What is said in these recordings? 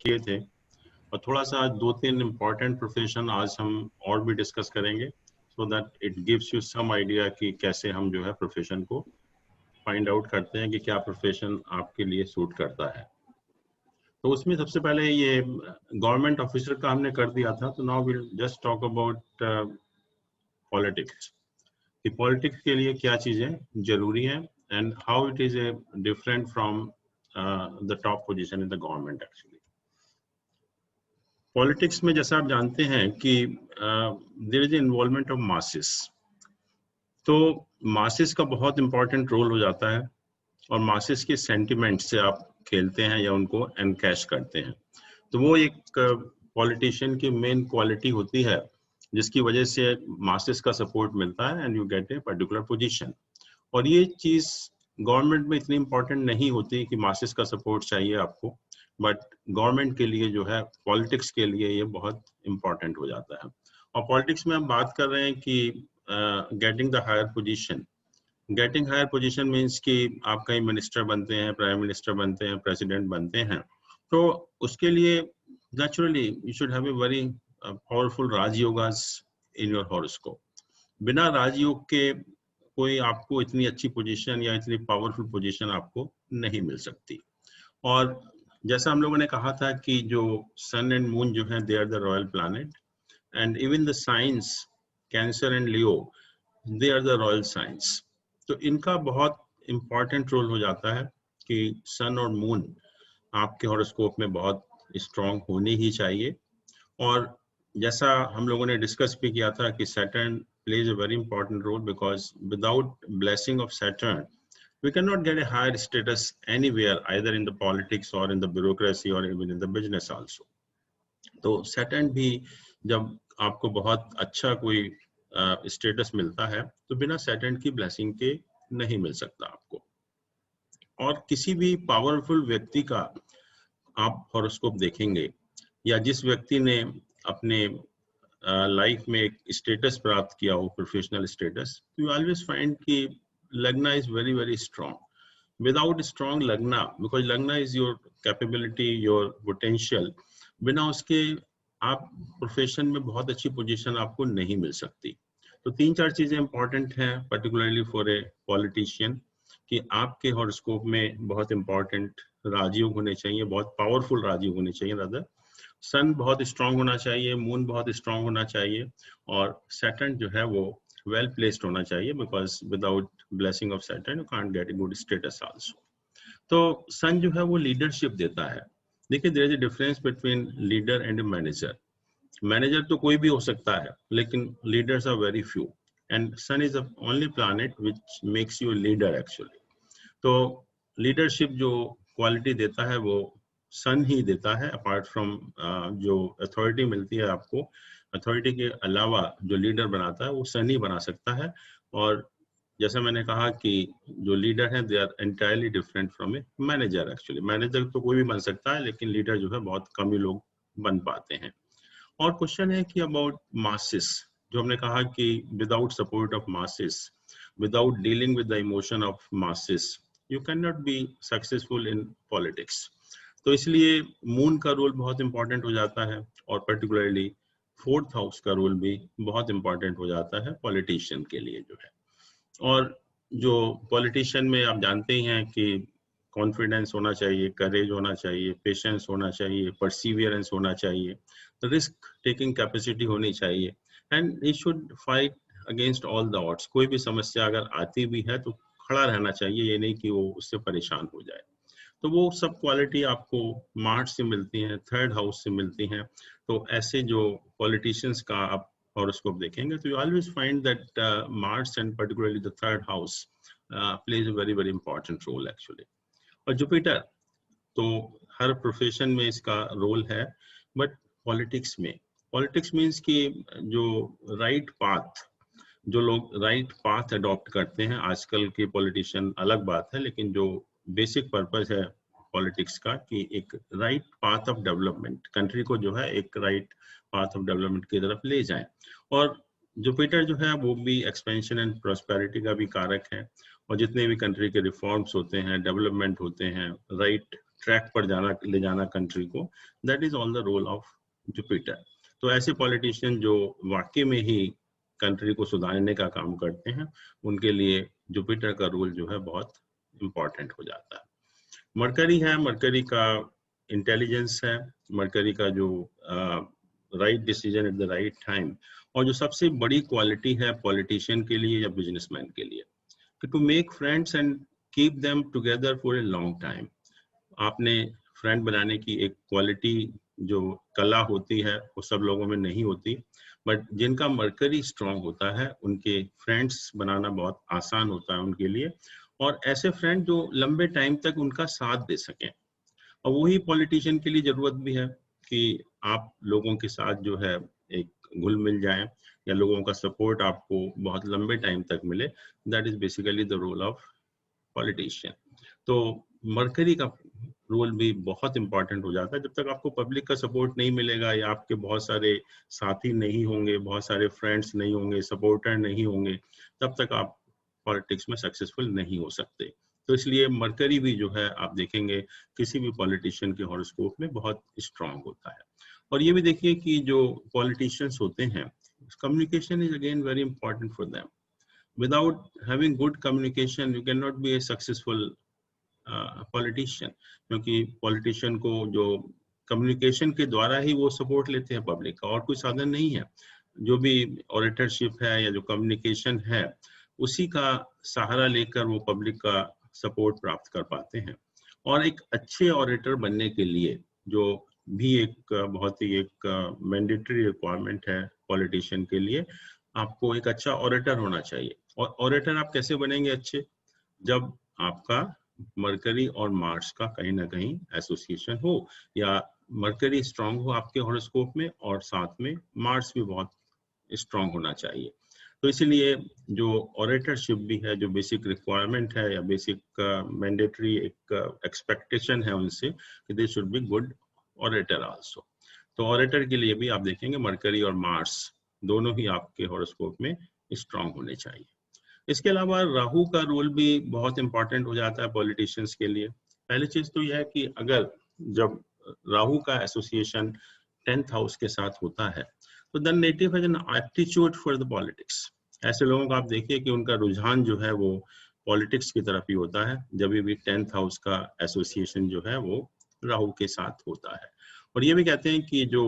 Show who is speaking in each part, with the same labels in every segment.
Speaker 1: किए थे, और थोड़ा सा 2-3 इम्पोर्टेंट प्रोफेशन आज हम और भी डिस्कस करेंगे, so that it gives you some idea कि कैसे हम जो है प्रोफेशन को फाइंड आउट करते हैं कि क्या प्रोफेशन आपके लिए सूट करता है। तो उसमें सबसे पहले ये गवर्नमेंट ऑफिसर का हमने कर दिया था, तो now will just talk about politics, कि पॉलिटिक्स के लिए क्या चीजें जरूरी हैं and how it is a different from the top position in the government. Actually politics में जैसा आप जानते हैं कि there is involvement of masses, तो मासेस का बहुत इंपॉर्टेंट रोल हो जाता है और मासेस के सेंटिमेंट से आप खेलते हैं या उनको एनकैश करते हैं। तो वो एक पॉलिटिशियन की मेन क्वालिटी होती है जिसकी वजह से मासेस का सपोर्ट मिलता है and you get a particular position. और ये चीज गवर्नमेंट में इतनी इंपॉर्टेंट नहीं होती कि मासेस का सपोर्ट चाहिए आपको, बट गवर्नमेंट के लिए जो है पॉलिटिक्स के लिए ये बहुत इंपॉर्टेंट हो जाता है। और पॉलिटिक्स में हम बात कर रहे हैं कि getting the higher position. Getting higher position means कि आप कहीं मिनिस्टर बनते हैं, प्राइम मिनिस्टर बनते हैं, प्रेसिडेंट बनते हैं, तो उसके लिए naturally you should have a very powerful राजयोगास इन योर हॉरोस्कोप। बिना राजयोग के कोई आपको इतनी अच्छी पोजीशन या इतनी पावरफुल पोजीशन आपको नहीं मिल सकती। और जैसा हम लोगों ने कहा था कि जो सन एंड मून जो है they are the royal planet, and even the signs Cancer and Leo they are the royal signs. तो इनका बहुत इंपॉर्टेंट रोल हो जाता है कि सन और मून आपके हॉरोस्कोप में बहुत स्ट्रांग होने ही चाहिए। और जैसा हम लोगों ने डिस्कस भी किया था कि Saturn plays a very important role, because without blessing of Saturn we cannot get a higher status anywhere, either in the politics or in the bureaucracy or even in the business also. तो Saturn भी जब आपको बहुत अच्छा कोई status मिलता है तो बिना Saturn की ब्लेसिंग के नहीं मिल सकता आपको। और किसी भी पावरफुल व्यक्ति का आप हॉरोस्कोप देखेंगे या जिस व्यक्ति ने अपने लाइफ में एक स्टेटस प्राप्त किया हो, professional status, you always find कि लग्ना is very very strong. Without strong लग्ना, बिकॉज लग्ना is your capability, your potential, बिना उसके आप प्रोफेशन में बहुत अच्छी पोजीशन आपको नहीं मिल सकती। तो 3-4 चीजें इंपॉर्टेंट हैं पर्टिकुलरली फॉर ए पॉलिटिशियन, कि आपके हॉरोस्कोप में बहुत इंपॉर्टेंट राजयोग होने चाहिए, बहुत पावरफुल राजयोग होने चाहिए। रादर सन बहुत स्ट्रांग होना चाहिए, मून बहुत स्ट्रांग होना चाहिए, और सैटर्न जो है वो वेल प्लेस्ड होना चाहिए, because without blessing of Saturn you can't get a good status also. तो सन जो है वो लीडरशिप देता है। देखिए, there is a difference between leader and manager. Manager तो कोई भी हो सकता है, लेकिन leaders are very few, and sun is the only planet which makes you leader actually. तो लीडरशिप जो क्वालिटी देता है वो सन ही देता है, अपार्ट फ्रॉम जो अथॉरिटी मिलती है आपको, अथॉरिटी के अलावा जो लीडर बनाता है वो सन ही बना सकता है। और जैसा मैंने कहा कि जो लीडर हैं they are entirely different from a manager. Actually manager तो कोई भी बन सकता है, लेकिन लीडर जो है बहुत कम ही लोग बन पाते हैं। और क्वेश्चन है कि अबाउट मासेस, जो हमने कहा कि without support of masses, without dealing with the emotion of masses, you can not be successful in politics. तो इसलिए मून का रोल बहुत इंपॉर्टेंट हो जाता है, और पर्टिकुलरली 4th हाउस का रोल भी बहुत इंपॉर्टेंट हो जाता है पॉलिटिशियन के लिए जो है। और जो पॉलिटिशियन में आप जानते ही हैं कि कॉन्फिडेंस होना चाहिए, करेज होना चाहिए, पेशेंस होना चाहिए, परसिवियरेंस होना चाहिए, रिस्क टेकिंग कैपेसिटी होनी चाहिए, and he should fight against all the odds. कोई भी समस्या अगर आती भी है तो खड़ा रहना चाहिए, ये नहीं कि वो उससे परेशान हो जाए। तो वो सब क्वालिटी आपको मार्च से मिलती हैं, 3rd हाउस से मिलती हैं। तो ऐसे जो पॉलिटिशियंस का आप हॉरोस्कोप देखेंगे तो you always find that Mars and particularly the 3rd house plays a very very important role actually. और जुपिटर तो हर प्रोफेशन में इसका रोल है, बट पॉलिटिक्स मीन्स कि जो राइट पाथ, जो लोग राइट पाथ अडॉप्ट करते हैं, आजकल के पॉलिटिशियन अलग बात है, लेकिन जो बेसिक पर्पस है पॉलिटिक्स का कि एक right path of development, country को जो है एक राइट पाथ ऑफ डेवलपमेंट की तरफ ले जाएं। और जुपिटर जो है वो भी एक्सपेंशन एंड प्रोस्पेरिटी का भी कारक है, और जितने भी कंट्री के रिफॉर्म्स होते हैं, डेवलपमेंट होते हैं, राइट ट्रैक पर ले जाना कंट्री को, that is all the role of Jupiter. तो ऐसे पॉलिटिशियन जो वाकई में ही कंट्री को सुधारने का काम करते हैं, उनके लिए जुपिटर का रोल जो है बहुत इम्पोर्टेंट हो जाता है। मरकरी है, मरकरी का इंटेलिजेंस है, मरकरी का जो right decision at the right time, और जो सबसे बड़ी क्वालिटी है पॉलिटिशियन के लिए या बिजनेसमैन के लिए, कि to make friends and keep them together for a long time. आपने फ्रेंड बनाने की एक क्वालिटी जो कला होती है वो सब लोगों में नहीं होती, बट जिनका मरकरी स्ट्रांग होता है उनके फ्रेंड्स बनाना बहुत आसान होता है उनके लिए, और ऐसे फ्रेंड जो लंबे टाइम तक उनका साथ दे सकें। और वही पॉलिटिशियन के लिए जरूरत भी है कि आप लोगों के साथ जो है एक घुल मिल जाए, या लोगों का सपोर्ट आपको बहुत लंबे टाइम तक मिले। That is basically the role of politician. तो मरकरी का रोल भी बहुत इंपॉर्टेंट हो जाता है। जब तक आपको पब्लिक का सपोर्ट नहीं मिलेगा, या आपके बहुत सारे साथी नहीं होंगे, बहुत सारे फ्रेंड्स नहीं होंगे, सपोर्टर नहीं होंगे, तब तक आप पॉलिटिक्स में सक्सेसफुल नहीं हो सकते। तो इसलिए मरकरी भी जो है आप देखेंगे किसी भी पॉलिटिशियन के हॉरोस्कोप में बहुत स्ट्रांग होता है। और ये भी देखिए कि जो पॉलिटिशियंस होते हैं, communication is again very important for them. Without having good communication, you cannot be a successful politician, क्योंकि पॉलिटिशियन को जो कम्युनिकेशन के द्वारा ही वो सपोर्ट लेते हैं पब्लिक का, और कोई साधन नहीं है। जो भी ऑरेटरशिप है या जो कम्युनिकेशन है, उसी का सहारा लेकर वो पब्लिक का सपोर्ट प्राप्त कर पाते हैं। और एक अच्छे ऑरेटर बनने के लिए जो भी एक बहुत ही एक मैंडेटरी रिक्वायरमेंट है पॉलिटिशियन के लिए, आपको एक अच्छा ऑरेटर होना चाहिए। और ऑरेटर आप कैसे बनेंगे अच्छे? जब आपका मरकरी और मार्स का कहीं ना कहीं एसोसिएशन हो, या मरकरी स्ट्रांग हो आपके हॉरोस्कोप में, और साथ में मार्स भी बहुत स्ट्रांग होना चाहिए। तो इसीलिए जो ऑरेटरशिप भी है, जो बेसिक रिक्वायरमेंट है या बेसिक मैंडेटरी एक एक्सपेक्टेशन है उनसे कि they should be good orator also. तो ऑरेटर के लिए भी आप देखेंगे मरकरी और मार्स दोनों ही आपके हॉरोस्कोप में स्ट्रांग होने चाहिए। इसके अलावा राहु का रोल भी बहुत इंपॉर्टेंट हो जाता है पॉलिटिशियंस के लिए। पहली चीज तो यह है कि अगर जब राहु का एसोसिएशन 10th हाउस के साथ होता है, तो the native has an aptitude for the politics. ऐसे लोगों को आप देखिए कि उनका रुझान जो है वो पॉलिटिक्स की तरफ ही होता है, जब भी 10th हाउस का एसोसिएशन जो है वो राहु के साथ होता है। और ये भी कहते हैं कि जो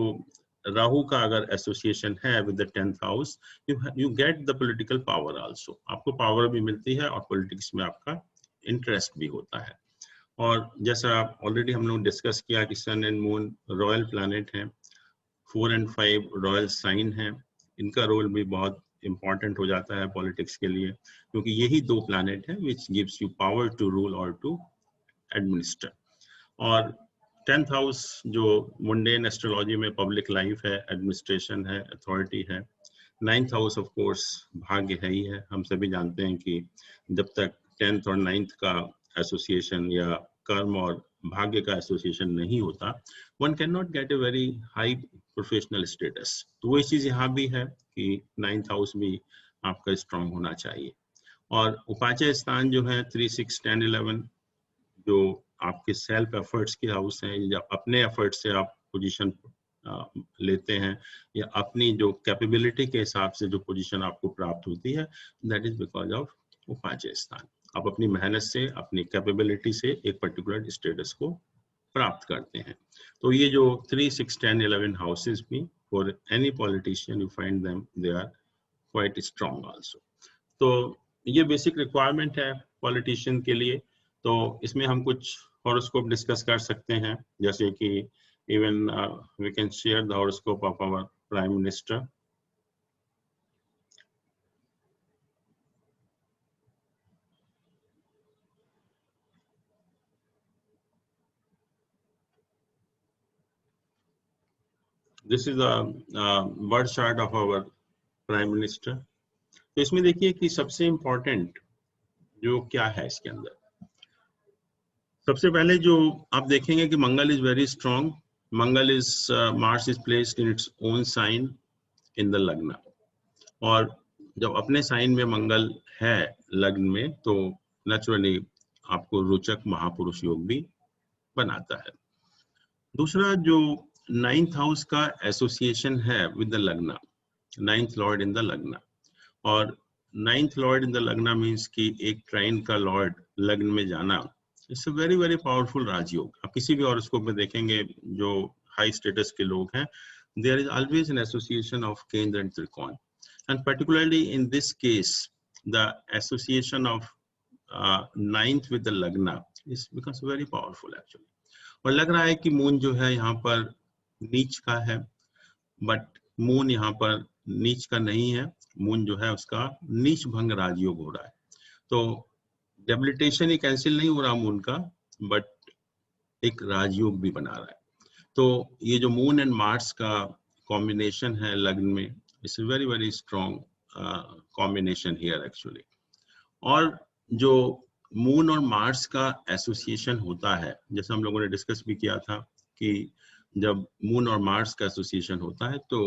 Speaker 1: राहु का अगर एसोसिएशन है with the 10th house, you get the political power also. आपको पावर भी मिलती है और पॉलिटिक्स में आपका इंटरेस्ट भी होता है। और जैसा ऑलरेडी हम लोग डिस्कस किया कि सन एंड मून रॉयल प्लैनेट हैं, 4 और 5 रॉयल साइन हैं, इनका रोल भी बहुत इंपॉर्टेंट हो जाता है पॉलिटिक्स के लिए, क्योंकि यही 2 प्लैनेट हैं which gives you power to rule और टू एडमिनिस्टर। और 10th हाउस जो मुंडेन एस्ट्रोलॉजी में पब्लिक लाइफ है, एडमिनिस्ट्रेशन है, अथॉरिटी है। 9th हाउस ऑफ कोर्स भाग्य है ही है। हम सभी जानते हैं कि जब तक 10th और 9th का एसोसिएशन या कर्म और भाग्य का एसोसिएशन नहीं होता, one can not gate a very high professional status. तो वही चीज यहाँ भी है कि 9th हाउस भी आपका स्ट्रांग होना चाहिए। और उपाचय स्थान जो है 3, 6, 10, 11 जो आपके सेल्फ एफर्ट्स के हाउस हैं, या अपने एफर्ट से आप पोजीशन लेते हैं, या अपनी जो कैपेबिलिटी के हिसाब से जो पोजीशन आपको प्राप्त होती है, दैट इज बिकॉज ऑफ उपाचय स्थान। आप अपनी मेहनत से, अपनी कैपेबिलिटी से एक पर्टिकुलर स्टेटस को प्राप्त करते हैं। तो ये जो 3, 6, 10, 11 हाउसेस भी for any politician you find them they are quite strong also. तो ये बेसिक रिक्वायरमेंट है पॉलिटिशियन के लिए। तो इसमें हम कुछ हॉरोस्कोप डिस्कस कर सकते हैं, जैसे कि even we can share the horoscope of our prime minister. This is the birth chart of our prime minister. तो इसमें देखिए कि सबसे इंपॉर्टेंट जो क्या है इसके अंदर, सबसे पहले जो आप देखेंगे कि Mangal is very strong. Mangal is Mars is placed in its own sign in the lagna. और जब अपने साइन में मंगल है लग्न में, तो नेचुरली आपको रोचक महापुरुष योग भी बनाता है। दूसरा जो 9th हाउस का एसोसिएशन है विद द लग्ना, 9th lord in the lagna, और 9th lord in the lagna means कि एक ट्राइन का लॉर्ड लग्न में जाना, it's a very very powerful rajyoga. आप किसी भी हॉरोस्कोप में देखेंगे जो हाई स्टेटस के लोग हैं, there is always an association of kendra and trikona, and particularly in this case the association of 9th with the lagna is becomes very powerful actually. और लग रहा है कि मून जो है यहाँ पर नीच का है, बट मून यहाँ पर नीच का नहीं है, मून जो है उसका नीच भंग राजयोग हो रहा है। तो डेबिलिटेशन ही कैंसिल नहीं हो रहा मून का, बट एक राजयोग भी बना रहा है। तो ये जो मून एंड मार्स का कॉम्बिनेशन है लग्न में, it's very very strong combination here actually. और जो मून और मार्स का एसोसिएशन होता है, जैसे हम लोगों ने डिस्कस भी किया था कि जब मून और मार्स का एसोसिएशन होता है तो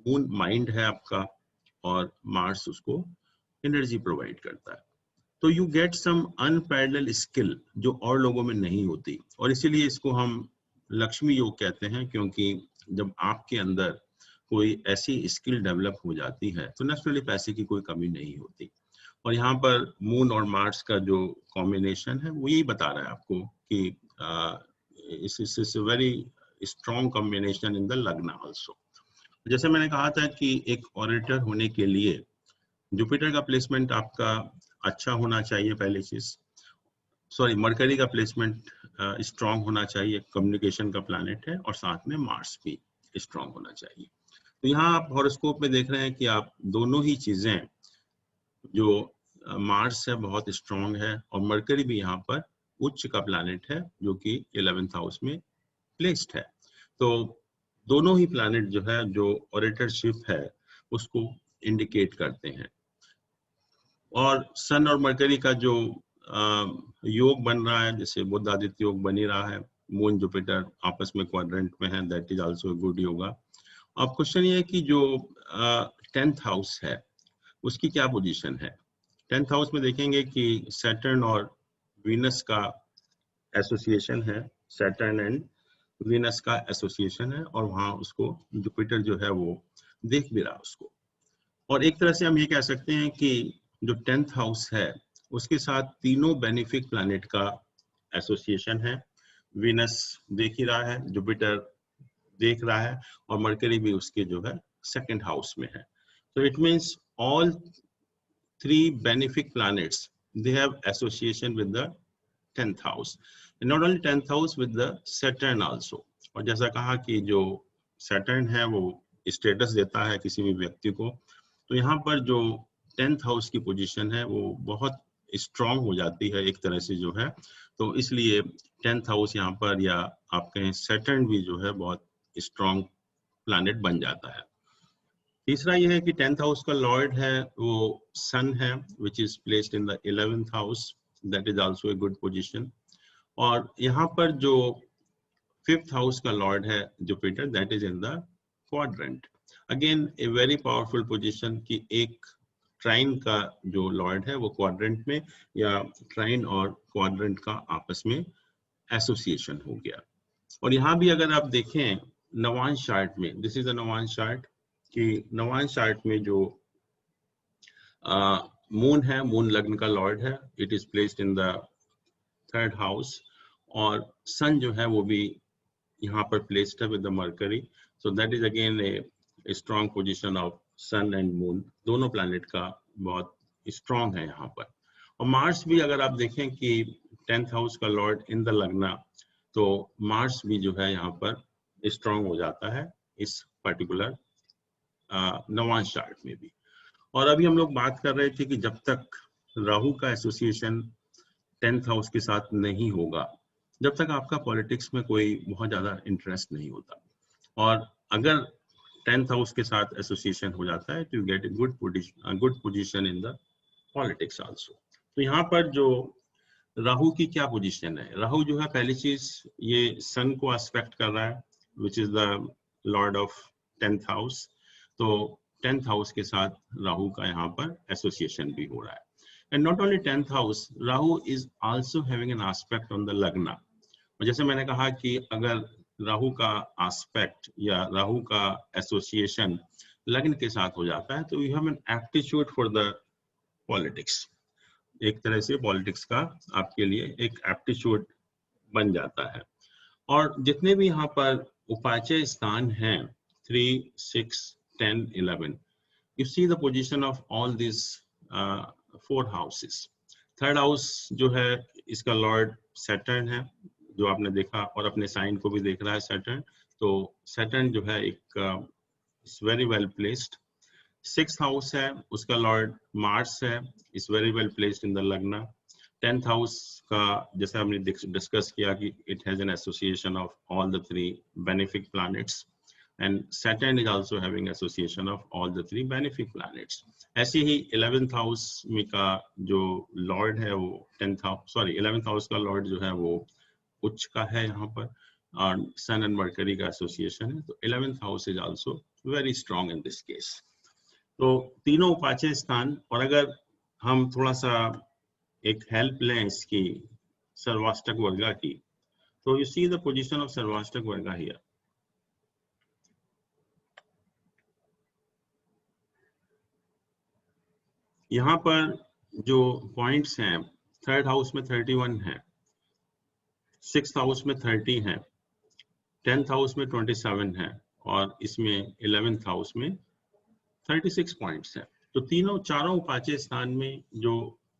Speaker 1: मून माइंड है आपका और मार्स उसको एनर्जी प्रोवाइड करता है। तो you get some unparallel skill जो और लोगों में नहीं होती, और इसीलिए इसको हम लक्ष्मी योग कहते हैं, क्योंकि जब आपके अंदर कोई ऐसी स्किल डेवलप हो जाती है तो नेचुरली पैसे की कोई कमी नहीं होती। और यहाँ पर मून और मार्स का जो कॉम्बिनेशन है वो यही बता रहा है आपको कि इस very strong combination in the लग्न आल्सो। जैसे मैंने कहा था कि एक ऑरेटर होने के लिए जुपिटर का प्लेसमेंट आपका अच्छा होना चाहिए, पहली चीज। सॉरी, मरकरी का प्लेसमेंट स्ट्रॉन्ग होना चाहिए, कम्युनिकेशन का प्लैनेट है, और साथ में मार्स भी स्ट्रॉन्ग होना चाहिए। तो यहाँ आप हॉरोस्कोप में देख रहे हैं कि आप दोनों ही चीजें, जो मार्स है बहुत स्ट्रॉन्ग है, और मरकरी भी यहाँ पर उच्च का प्लैनेट है जो कि 11th हाउस में प्लेस्ड है। तो दोनों ही प्लैनेट जो है, जो ऑरेटरशिप है उसको इंडिकेट करते हैं। और सन और मरकरी का जो योग बन रहा है, जैसे बुध आदित्य योग बन ही रहा है, मून जुपिटर आपस में क्वाड्रेंट में है, that is also good yoga. अब क्वेश्चन ये है कि जो 10th हाउस है उसकी क्या पोजीशन है। 10th हाउस में देखेंगे कि सैटर्न और वीनस का एसोसिएशन है, सैटर्न एंड वीनस का एसोसिएशन है, और वहां उसको जुपिटर जो है वो देख भी रहा उसको। और एक तरह से हम ये कह सकते हैं कि जो 10th हाउस है उसके साथ तीनों बेनिफिक प्लैनेट का एसोसिएशन है। वीनस देख ही रहा है, जुपिटर देख रहा है, और मरकरी भी उसके जो है 2nd हाउस में है। तो it means all 3 benefic planets, they have association with the 10th house, and not only 10th house, with the Saturn also। और जैसा कहा कि जो Saturn है वो स्टेटस देता है किसी भी व्यक्ति को, तो यहाँ पर जो 10th हाउस की पोजीशन है वो बहुत स्ट्रॉन्ग हो जाती है एक तरह से जो है। तो इसलिए 10th हाउस यहाँ पर, या आप कहें Saturn भी जो है बहुत स्ट्रॉन्ग प्लैनेट बन जाता है। तीसरा ये है कि 10th हाउस का लॉर्ड है वो सन है, which is placed in the 11th house, that is also a good position. और यहाँ पर जो 5th हाउस का लॉर्ड है Jupiter, that is in the quadrant. Again A very powerful position कि एक ट्राइन का जो लॉर्ड है वो क्वाड्रेंट में, या ट्राइन और क्वाड्रेंट का आपस में एसोसिएशन हो गया। और यहाँ भी अगर आप देखें नवांश चार्ट में, this is a Navamsa chart, कि नवांश चार्ट में जो मून है, मून लग्न का लॉर्ड है, it is placed in the 3rd house, और सन जो है वो भी यहाँ पर प्लेस्ड है with the Mercury. So that is again a strong position of sun and moon, दोनों प्लैनेट का बहुत स्ट्रॉन्ग है यहाँ पर। और मार्स भी अगर आप देखें कि 10th हाउस का लॉर्ड इन द लग्ना, तो मार्स भी जो है यहाँ पर स्ट्रॉन्ग हो जाता है इस पर्टिकुलर नवांश चार्ट में भी। और अभी हम लोग बात कर रहे थे कि जब तक राहु का एसोसिएशन 10th हाउस के साथ नहीं होगा, जब तक आपका पॉलिटिक्स में कोई बहुत ज्यादा इंटरेस्ट नहीं होता। और अगर 10th हाउस के साथ एसोसिएशन हो जाता है तो you gate a good position in the politics also. तो यहाँ पर जो राहु की क्या पोजीशन है, राहु जो है पहली चीज ये सन को एस्पेक्ट कर रहा है, which is the lord of 10th house. तो 10th हाउस के साथ राहु का यहाँ पर एसोसिएशन भी हो रहा है। And not only 10th house, Rahu is also having an aspect on the lagna, और जैसे मैंने कहा कि अगर राहु का एस्पेक्ट या राहु का एसोसिएशन लग्न के साथ हो जाता है तो you have an aptitude for the politics. एक तरह से पॉलिटिक्स का आपके लिए एक एप्टीट्यूड बन जाता है। और जितने भी यहाँ पर उपाचय स्थान हैं 3, 6, 10, 11, you see the position of all these 4 houses. Third house जो है इसका लॉर्ड सैटर्न है, जो आपने देखा, और अपने साइन को भी देख रहा है सैटर्न। तो सैटर्न जो है एक very well placed. 6th house है, उसका लॉर्ड मार्स है, is very well placed in the लग्न। 10th हाउस का जैसे हमने डिस्कस किया कि it has an association of all the 3 beneficial planets, and Saturn is also having association of all the 3 benefic planets. ऐसे ही 11th house में का जो लॉर्ड है वो 11th हाउस का लॉर्ड जो है वो उच्च का है यहाँ पर, और सन एंड मर्करी का एसोसिएशन है। तो 11th house is also very strong in this case. तो तीनों उपाचय स्थान, और अगर हम थोड़ा सा एक हेल्प लें इसकी सर्वाष्टक वर्गा की, तो you see the position of sarvashtaka varga here. यहाँ पर जो पॉइंट्स हैं, 3rd हाउस में 31 है, 6th हाउस में 30 है, 10th हाउस में 27 है, और इसमें 11th हाउस में 36 पॉइंट्स हैं। तो चारों उपाचय स्थान में जो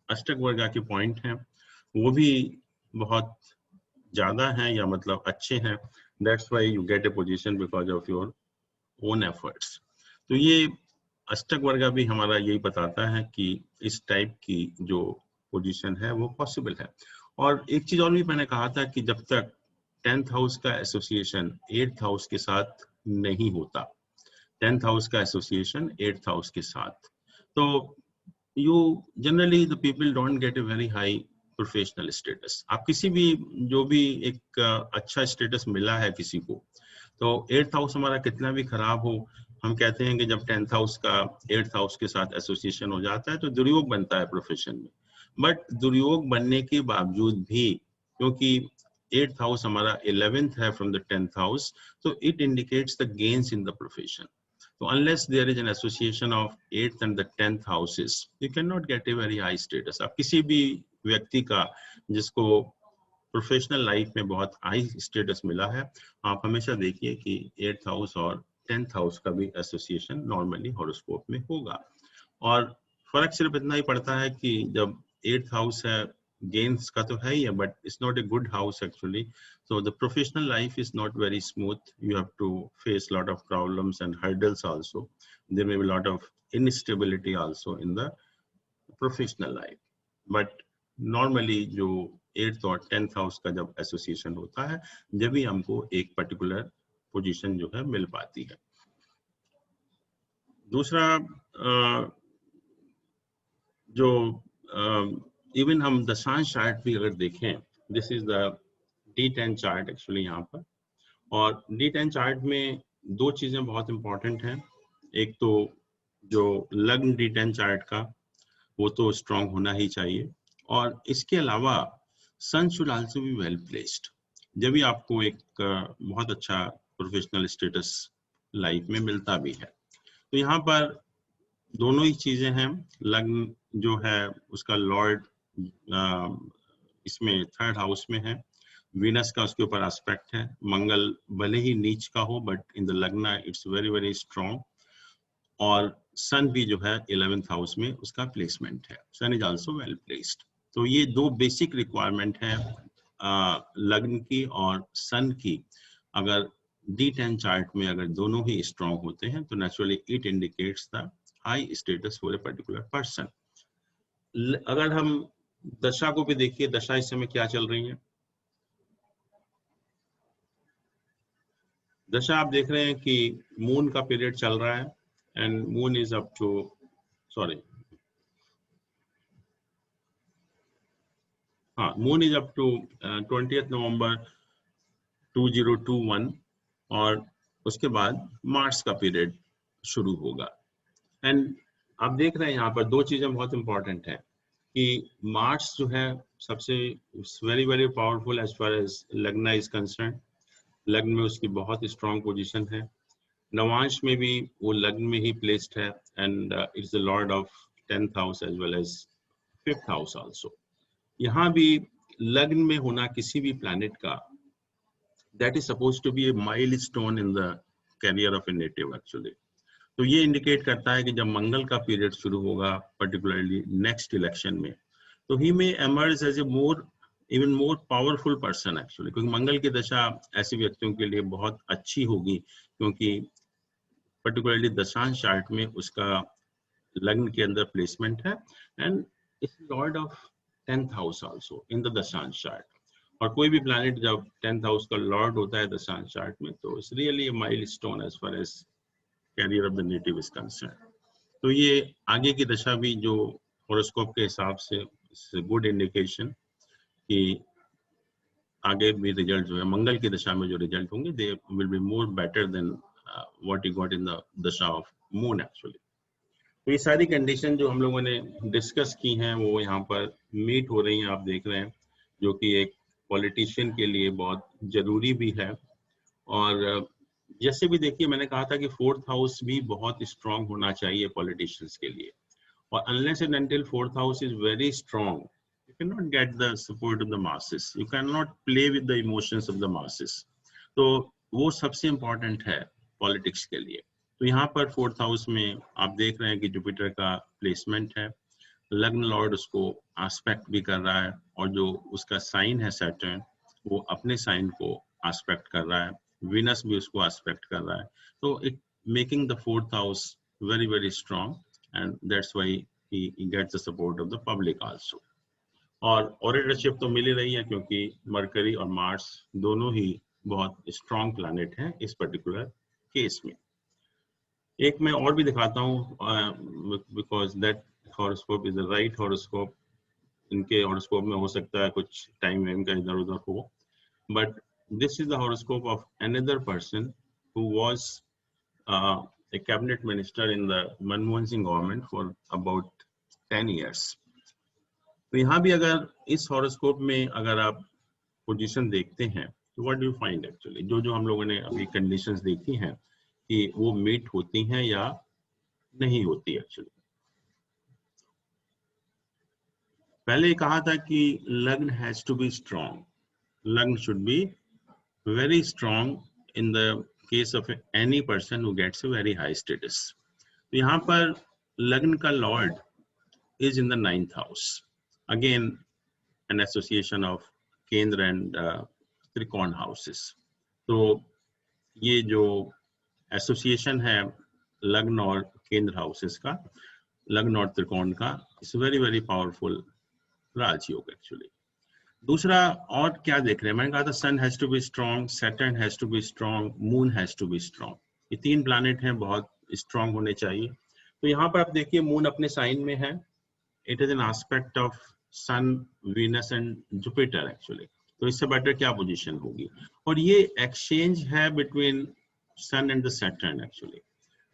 Speaker 1: अष्टक वर्गा के पॉइंट हैं वो भी बहुत ज्यादा हैं, या मतलब अच्छे हैं। That's why you get A position because of your own efforts. तो ये अष्टक वर्गा भी हमारा यही बताता है कि इस टाइप की जो पोजीशन है वो पॉसिबल है। और एक चीज और भी मैंने कहा था कि जब तक 10th हाउस का एसोसिएशन 8th हाउस के साथ नहीं होता, 10th हाउस का एसोसिएशन 8th हाउस के साथ, तो you generally the people don't get a very high professional status. आप किसी भी जो भी एक अच्छा स्टेटस मिला है किसी को, तो 8th हाउस हमारा कितना भी खराब हो, हम कहते हैं कि जब 10th हाउस का 8th हाउस के साथ एसोसिएशन हो जाता है तो दुर्योग बनता है प्रोफेशन में। बट दुर्योग बनने के बावजूद भी, क्योंकि 8th हाउस हमारा 11th है फ्रॉम द 10th हाउस, तो it indicates the gains in the profession. So unless there is an association of 8th and the 10th houses, you cannot get a very high status. आप किसी भी व्यक्ति का जिसको professional life में बहुत high status मिला है, आप हमेशा देखिए कि 8th हाउस और 10th हाउस का भी एसोसिएशन नॉर्मली हॉरोस्कोप में होगा। और फर्क सिर्फ इतना ही पड़ता है कि जब 8th हाउस है, गेन्स का तो है ही है, but it's not a good house actually. So the professional life is not very smooth. You have to face a lot of problems and hurdles also. There may be a lot of instability also in the professional life. But normally जो 8th और 10th house का जब association होता है, जब भी हमको एक पर्टिकुलर पोजीशन जो है मिल पाती है। दूसरा जो इवन हम दशांश चार्ट भी अगर देखें, this is the D10 chart actually यहाँ पर। और D10 चार्ट में 2 चीजें बहुत इंपॉर्टेंट हैं। एक तो जो लग्न D10 चार्ट का वो तो स्ट्रॉन्ग होना ही चाहिए, और इसके अलावा sun should also be well placed. जब भी आपको एक बहुत अच्छा प्रोफेशनल स्टेटस लाइफ में मिलता भी है। तो यहाँ पर दोनों ही चीजें हैं। लग्न जो है उसका लॉर्ड इसमें 3rd हाउस में है, वीनस का उसके ऊपर एस्पेक्ट है, मंगल भले ही नीच का हो बट इन द लग्न इट्स वेरी वेरी स्ट्रॉन्ग, और सन भी जो है 11th हाउस में उसका प्लेसमेंट है, सन इज आल्सो वेल प्लेस्ड। तो ये 2 बेसिक रिक्वायरमेंट है लग्न की और सन की। अगर D10 चार्ट में अगर दोनों ही स्ट्रॉन्ग होते हैं तो naturally it indicates the high status for a particular person. अगर हम दशा को भी देखिए, दशा इस समय क्या चल रही है। दशा आप देख रहे हैं कि मून का पीरियड चल रहा है, and moon is up to moon is up to 20th November 2021, और उसके बाद मार्स का पीरियड शुरू होगा। एंड आप देख रहे हैं यहाँ पर 2 चीजें बहुत इंपॉर्टेंट है कि मार्स जो है सबसे very powerful as far as lagna is concern. लग्न में उसकी बहुत स्ट्रॉन्ग पोजीशन है। नवांश में भी वो लग्न में ही प्लेस्ड है and it's the lord of 10th house as well as 5th house also. यहाँ भी लग्न में होना किसी भी प्लैनेट का that is suppose to be a milestone in the career of a native actually. तो ये इंडिकेट करता है कि जब मंगल का पीरियड शुरू होगा पर्टिकुलरली नेक्स्ट इलेक्शन में, तो ही में emerge as a even more powerful person actually, क्योंकि मंगल की दशा ऐसे व्यक्तियों के लिए बहुत अच्छी होगी क्योंकि पर्टिकुलरली दशांश चार्ट में उसका लग्न के अंदर प्लेसमेंट है and it's Lord of 10th house also in the दशांश चार्ट। और कोई भी प्लैनेट जब 10th हाउस का लॉर्ड होता है दशांश चार्ट में, तो it's really a milestone as far as career of the native is concern. तो ये आगे की दशा भी जो हॉरोस्कोप के हिसाब से गुड इंडिकेशन कि आगे भी रिजल्ट जो है मंगल की दशा में जो रिजल्ट होंगे they will be more better than what you got in the दशा ऑफ मून एक्चुअली। तो ये सारी कंडीशन जो हम लोगों ने डिस्कस की हैं वो यहाँ पर मीट हो रही हैं, आप देख रहे हैं, जो कि एक पॉलिटिशियन के लिए बहुत जरूरी भी है। और जैसे भी देखिए मैंने कहा था कि 4th हाउस भी बहुत स्ट्रांग होना चाहिए पॉलिटिशियंस के लिए, और unless and until 4th house is very strong you cannot get the support of the masses, you cannot play with the emotions of the masses। तो वो सबसे important है पॉलिटिक्स के लिए। तो यहाँ पर 4th हाउस में आप देख रहे हैं कि जुपिटर का प्लेसमेंट है, लग्न लॉर्ड उसको एस्पेक्ट भी कर रहा है, और जो उसका साइन है सैटर्न वो अपने साइन को एस्पेक्ट कर रहा है, वीनस भी उसको एस्पेक्ट कर रहा है। तो it making the 4th house very strong and that's why he gets the support of the public also। और ऑरिटरशिप तो मिल ही रही है क्योंकि मरकरी और मार्स दोनों ही बहुत स्ट्रॉन्ग प्लैनेट हैं इस पर्टिकुलर केस में। एक मैं और भी दिखाता हूँ because that horoscope is the right horoscope. इनके हॉरोस्कोप में हो सकता है कुछ टाइम वेम का इधर उधर हो, but this is the horoscope of another person who was a cabinet minister in the Manmohan Singh government for about 10 years। तो यहाँ भी अगर इस हॉरोस्कोप में अगर आप पोजीशन देखते हैं तो what do you find actually, जो हम लोगों ने अभी कंडीशंस देखी हैं कि वो मीट होती हैं या नहीं होती एक्चुअली। पहले कहा था कि lagna has to be strong, lagna should be very strong in the case of any person who gets a very high status. तो यहाँ पर लग्न का lord is in the 9th house, again an association of Kendra and Trikon houses। तो ये जो association है लग्न और केंद्र हाउसेस का, लग्न और त्रिकोण का, it's very powerful rajyoga actually. दूसरा और क्या देख रहे हैं, मैंने कहा था sun has to be strong, Saturn has to be strong, moon has to be strong. ये 3 प्लैनेट हैं, बहुत स्ट्रांग होने चाहिए। तो यहाँ पर आप देखिए मून अपने साइन में है, it is an aspect of sun, Venus and Jupiter actually. तो इससे बेटर क्या पोजीशन होगी, और ये एक्सचेंज है between sun and the Saturn actually.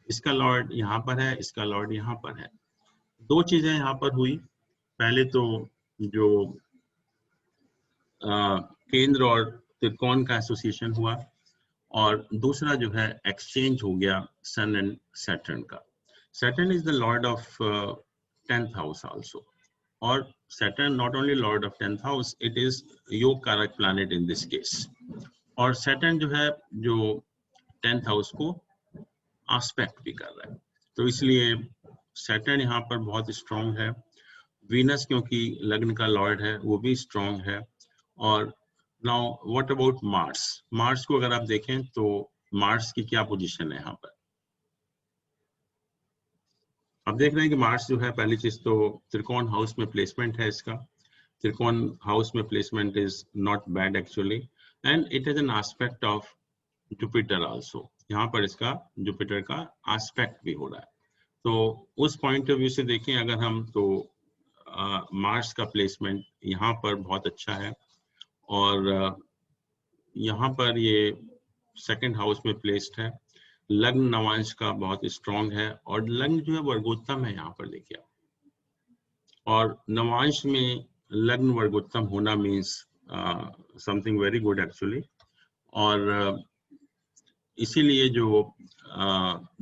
Speaker 1: इसका लॉर्ड यहाँ पर है, इसका लॉर्ड यहाँ पर है। 2 चीजें यहाँ पर हुई, पहले तो जो केंद्र और त्रिकोण का एसोसिएशन हुआ, और दूसरा जो है एक्सचेंज हो गया सन एंड सैटर्न का। Saturn is the lord of 10th house also, और Saturn not only lord of 10th house, it is योग कारक planet in this case। और Saturn जो है जो 10th हाउस को aspect भी कर रहा है, तो इसलिए Saturn यहाँ पर बहुत स्ट्रॉन्ग है। वीनस क्योंकि लग्न का लॉर्ड है वो भी स्ट्रॉन्ग है। और now what about Mars, Mars को अगर आप देखें तो मार्स की क्या पोजीशन है यहाँ पर, आप देख रहे हैं कि मार्स जो है, पहली चीज तो त्रिकोण हाउस में प्लेसमेंट है इसका। त्रिकोण हाउस में placement is not bad actually, and it is an aspect of Jupiter also. यहाँ पर इसका जुपिटर का एस्पेक्ट भी हो रहा है। तो उस पॉइंट ऑफ व्यू से देखें अगर हम, तो मार्स का प्लेसमेंट यहाँ पर बहुत अच्छा है, और यहाँ पर ये 2nd हाउस में प्लेस्ड है। लग्न नवांश का बहुत स्ट्रॉन्ग है, और लग्न जो है वर्गोत्तम है यहाँ पर देखिए, और नवांश में लग्न वर्गोत्तम होना means something very good actually. और इसीलिए जो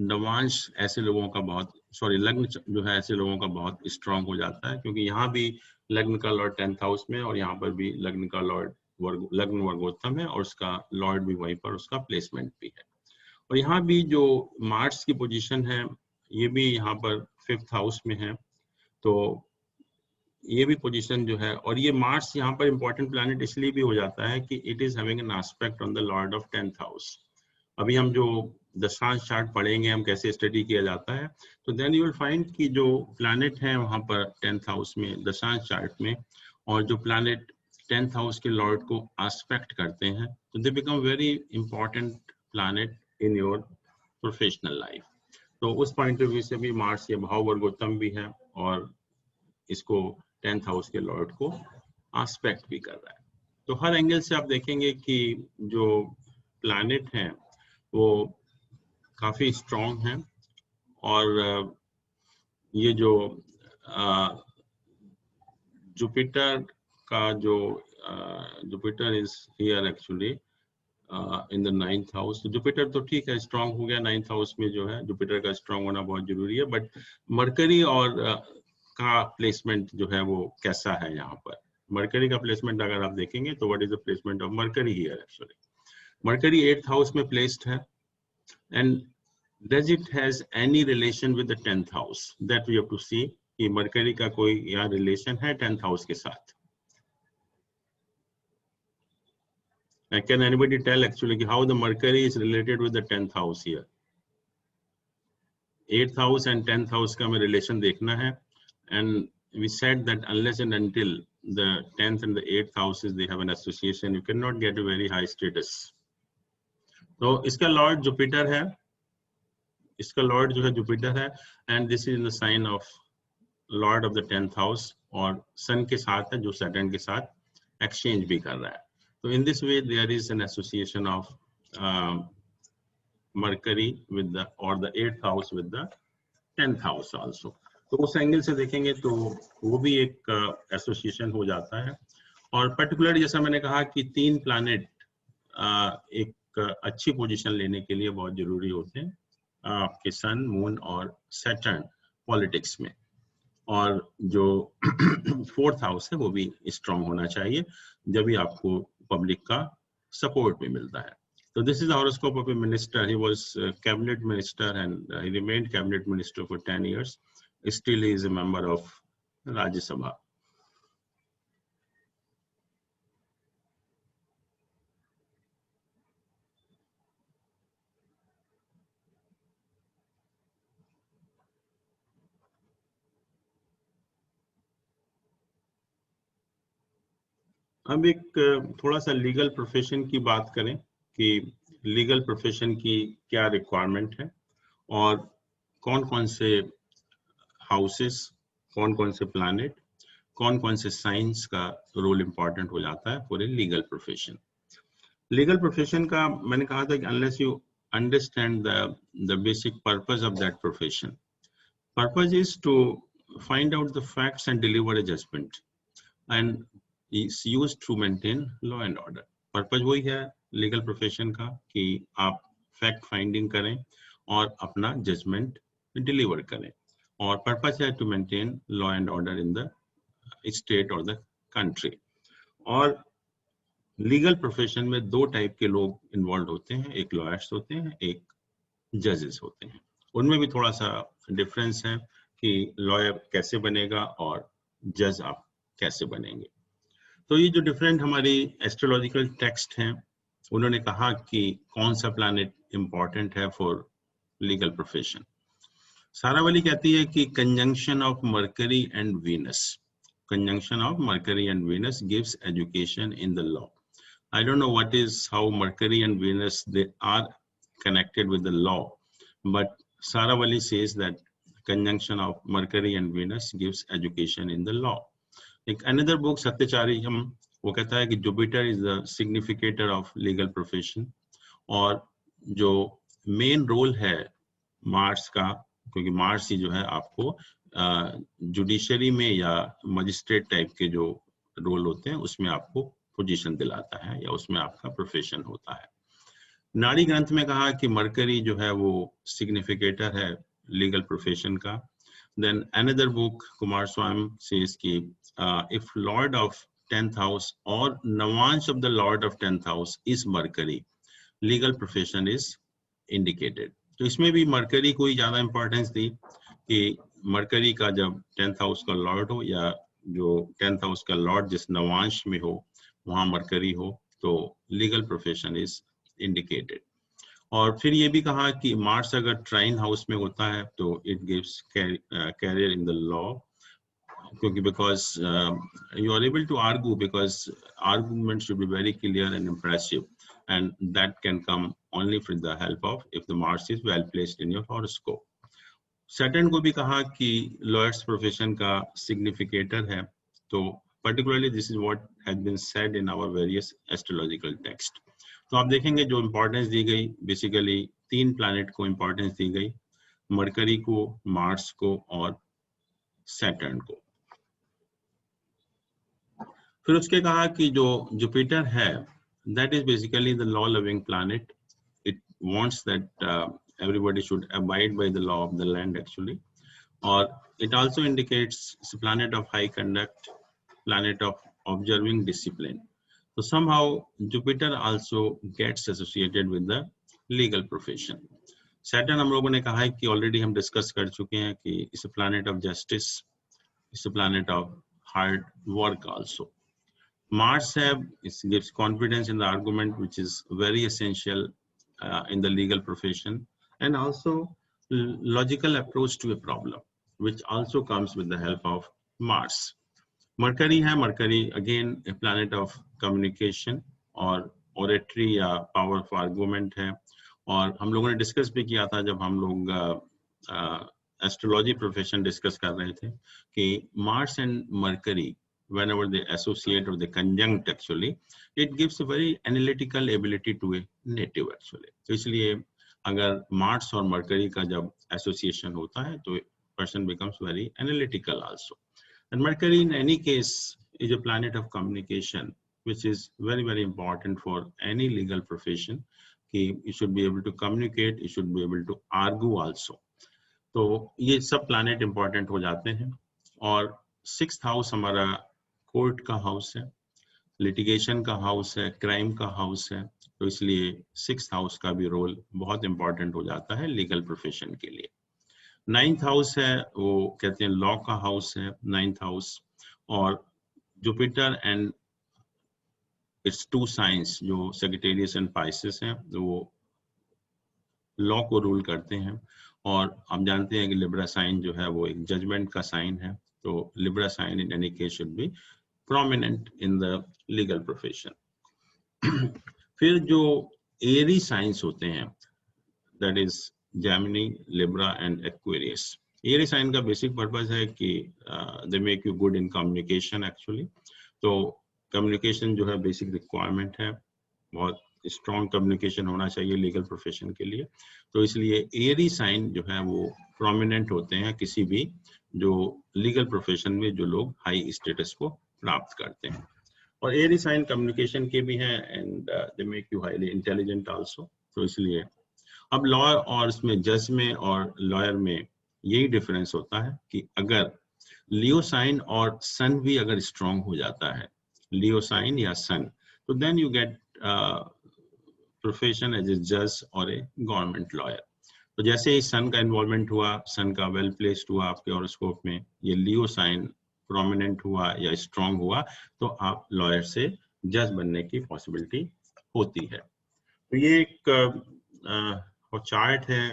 Speaker 1: नवांश ऐसे लोगों का बहुत लग्न जो है ऐसे लोगों का बहुत स्ट्रांग हो जाता है, क्योंकि यहाँ भी लग्न का लॉर्ड 10th हाउस में और यहाँ पर भी लग्न का लॉर्ड लग्न वर्गोत्तम है और उसका लॉर्ड भी वहीं पर उसका प्लेसमेंट भी है। और यहाँ भी जो मार्स की पोजीशन है ये भी यहाँ पर 5th हाउस में है, तो ये भी पोजीशन जो है, और ये मार्स यहाँ पर इंपॉर्टेंट प्लैनेट इसलिए भी हो जाता है कि it is having an aspect on the lord of 10th house. अभी हम जो दशांश चार्ट पढ़ेंगे हम कैसे स्टडी किया जाता है, तो देन यू विल फाइंड कि जो प्लैनेट है वहाँ पर 10th हाउस में दशांश चार्ट में, और जो प्लैनेट 10th हाउस के लॉर्ड को एस्पेक्ट करते हैं, तो they become very important planet in your professional life. तो उस पॉइंट ऑफ व्यू से भी मार्स ये भाव वर्गोत्तम भी है और इसको 10th हाउस के लॉर्ड को एस्पेक्ट भी कर रहा है। तो हर एंगल से आप देखेंगे कि जो प्लैनेट हैं वो काफी स्ट्रॉन्ग है। और ये जो जुपिटर का जो Jupiter is here actually in the 9th house. तो जुपिटर तो ठीक है स्ट्रॉन्ग हो गया 9th हाउस में, जो है जुपिटर का स्ट्रॉन्ग होना बहुत जरूरी है, बट मरकरी और का प्लेसमेंट जो है वो कैसा है यहाँ पर। मरकरी का प्लेसमेंट अगर आप देखेंगे तो what is the placement of mercury here actually. Mercury 8th house में प्लेस्ड है, and does it has any relation with the 10th house, that we have to see कि मरकरी का कोई यहाँ रिलेशन है 10th हाउस के साथ। Can anybody tell actually how the Mercury is related with the 10th house here? 8th house and 10th house का हमें relation देखना है, and we said that unless and until the 10th and the 8th houses they have an association, you cannot get a very high status. तो इसका Lord Jupiter है, इसका Lord जो है जुपिटर है, and this is in the sign of lord of the 10th house, और sun के साथ है जो सैटर्न के साथ एक्सचेंज भी कर रहा है। तो in this way there is an association of Mercury with the और the 8th house with the 10th house also. तो उस एंगल से देखेंगे तो वो भी एक एसोसिएशन हो जाता है। और पर्टिकुलर जैसा मैंने कहा कि 3 प्लैनेट एक अच्छी पोजीशन लेने के लिए बहुत जरूरी होते हैं, आपके सन, मून और सैटर्न पॉलिटिक्स में। और जो 4th हाउस है वो भी स्ट्रांग होना चाहिए, जब भी आपको पब्लिक का सपोर्ट भी मिलता है। तो this is the horoscope of A minister. He was cabinet minister and he remained cabinet minister for 10 years. Still he is a member of Rajya Sabha. अब एक थोड़ा सा लीगल प्रोफेशन की बात करें कि लीगल प्रोफेशन की क्या रिक्वायरमेंट है और कौन कौन से हाउसेस, कौन कौन से प्लैनेट, कौन कौन से साइंस का रोल इंपॉर्टेंट हो जाता है for a legal profession. Legal profession का मैंने कहा था कि unless you understand the basic purpose of that profession, purpose is to find out the facts and deliver a judgement and is used to maintain law and order. Purpose वही है legal profession का कि आप fact finding करें और अपना judgement deliver करें, और पर्पज है to maintain law and order in the state और द कंट्री। और लीगल प्रोफेशन में 2 टाइप के लोग इन्वॉल्व होते हैं, एक लॉयर्स होते हैं, एक जजेस होते हैं। उनमें भी थोड़ा सा डिफरेंस है कि लॉयर कैसे बनेगा और जज आप कैसे बनेंगे। तो ये जो डिफरेंट हमारी एस्ट्रोलॉजिकल टेक्स्ट हैं उन्होंने कहा कि कौन सा प्लैनेट इंपॉर्टेंट है फॉर लीगल प्रोफेशन। सारावली कहती है कि conjunction of Mercury and Venus, conjunction of Mercury and Venus gives education in the law. I don't know what is how Mercury and Venus they are connected with the law, but Saravali says that conjunction of Mercury and Venus gives education in the law. एक another book सत्यचारियम वो कहता है कि Jupiter is the significator of legal profession, और जो main role है Mars का, क्योंकि मार्स ही जो है आपको जुडिशरी में या मजिस्ट्रेट टाइप के जो रोल होते हैं उसमें आपको पोजीशन दिलाता है या उसमें आपका प्रोफेशन होता है। नाड़ी ग्रंथ में कहा कि मरकरी जो है वो सिग्निफिकेटर है लीगल प्रोफेशन का। Then another book Kumar Swami says कि if lord of 10th house और navamsa of the lord of 10th house is Mercury, legal profession is indicated. तो इसमें भी मरकरी को ही ज्यादा इंपॉर्टेंस दी कि मरकरी का जब 10th हाउस का लॉर्ड हो या जो 10th हाउस का लॉर्ड जिस नवांश में हो वहां मरकरी हो तो लीगल प्रोफेशन इज इंडिकेटेड। और फिर ये भी कहा कि मार्स अगर ट्राइन हाउस में होता है तो it gives career in the law, क्योंकि because you are able to argue, because argument should be very clear and impressive, and that can come only with the help of if the Mars is well placed in your horoscope. Saturn को भी कहा कि lawyers profession का significator है, तो particularly this is what has been said in our various astrological text. तो आप देखेंगे जो इम्पोर्टेंस दी गई बेसिकली 3 प्लैनेट को इम्पोर्टेंस दी गई, मरकरी को, मार्स को और सैटर्न को। फिर उसके कहा कि जो जुपिटर है that is basically the law loving planet. It wants that everybody should abide by the law of the land actually, or it also indicates it's a planet of high conduct, planet of observing discipline. So somehow Jupiter also gets associated with the legal profession. Saturn हम लोगों ने कहा है कि already हम discuss कर चुके हैं कि it's a planet of justice, it's a planet of hard work also. Mars gives confidence in the argument, which is very essential in the legal profession, and also logical approach to a problem, which also comes with the help of Mars. Mercury है, Mercury again a planet of communication और oratory या power of argument है। और हम लोगों ने discuss भी किया था जब हम लोग एस्ट्रोलॉजी प्रोफेशन डिस्कस कर रहे थे कि Mars and Mercury whenever they associate or they conjunct actually it gives a very analytical ability to a native actually. तो इसलिए अगर मार्स और मरकरी का जब एसोसिएशन होता है तो person becomes very analytical also. And Mercury in any case is a planet of communication, which is very very important for any legal profession कि you should be able to communicate, you should be able to argue also. तो ये सब planet important हो जाते हैं। और 6th house हमारा court का हाउस है, लिटिगेशन का हाउस है, क्राइम का हाउस है, तो इसलिए 6th हाउस का भी रोल बहुत इंपॉर्टेंट हो जाता है लीगल प्रोफेशन के लिए। 9th हाउस है वो कहते हैं लॉ का हाउस है 9th हाउस, और जुपिटर एंड इट्स 2 साइंस जो सेजिटेरियस एंड पाइसेस हैं वो लॉ को रूल करते हैं। और हम जानते हैं कि लिब्रा साइन जो है वो एक जजमेंट का साइन है, तो Libra sign in any case should be prominent in the legal profession. फिर जो एरी साइंस होते हैं that is Gemini, Libra and Aquarius. Airy sign का बेसिक पर्पस है कि they make you good in communication actually. तो कम्युनिकेशन जो है बेसिक रिक्वायरमेंट है, बहुत स्ट्रॉन्ग कम्युनिकेशन होना चाहिए लीगल प्रोफेशन के लिए, तो इसलिए एरी साइन जो है वो प्रोमिनेंट होते हैं किसी भी जो लीगल प्रोफेशन में जो लोग हाई स्टेटस को प्राप्त करते हैं। और एरी साइन कम्युनिकेशन के भी हैं and they make you highly intelligent also. तो इसलिए अब लॉ और इसमें जज में और लॉयर में यही डिफरेंस होता है कि अगर लियो साइन और सन भी अगर स्ट्रॉन्ग हो जाता है, लियो साइन या सन, तो then you get profession as a जज और ए गवर्नमेंट लॉयर। तो जैसे ही सन का इन्वॉल्वमेंट हुआ, सन का वेल प्लेस्ड हुआ आपके हॉरोस्कोप में, ये लियो साइन प्रोमिनेंट हुआ या स्ट्रॉन्ग हुआ, तो आप लॉयर से जज बनने की पॉसिबिलिटी होती है। तो ये एक चार्ट है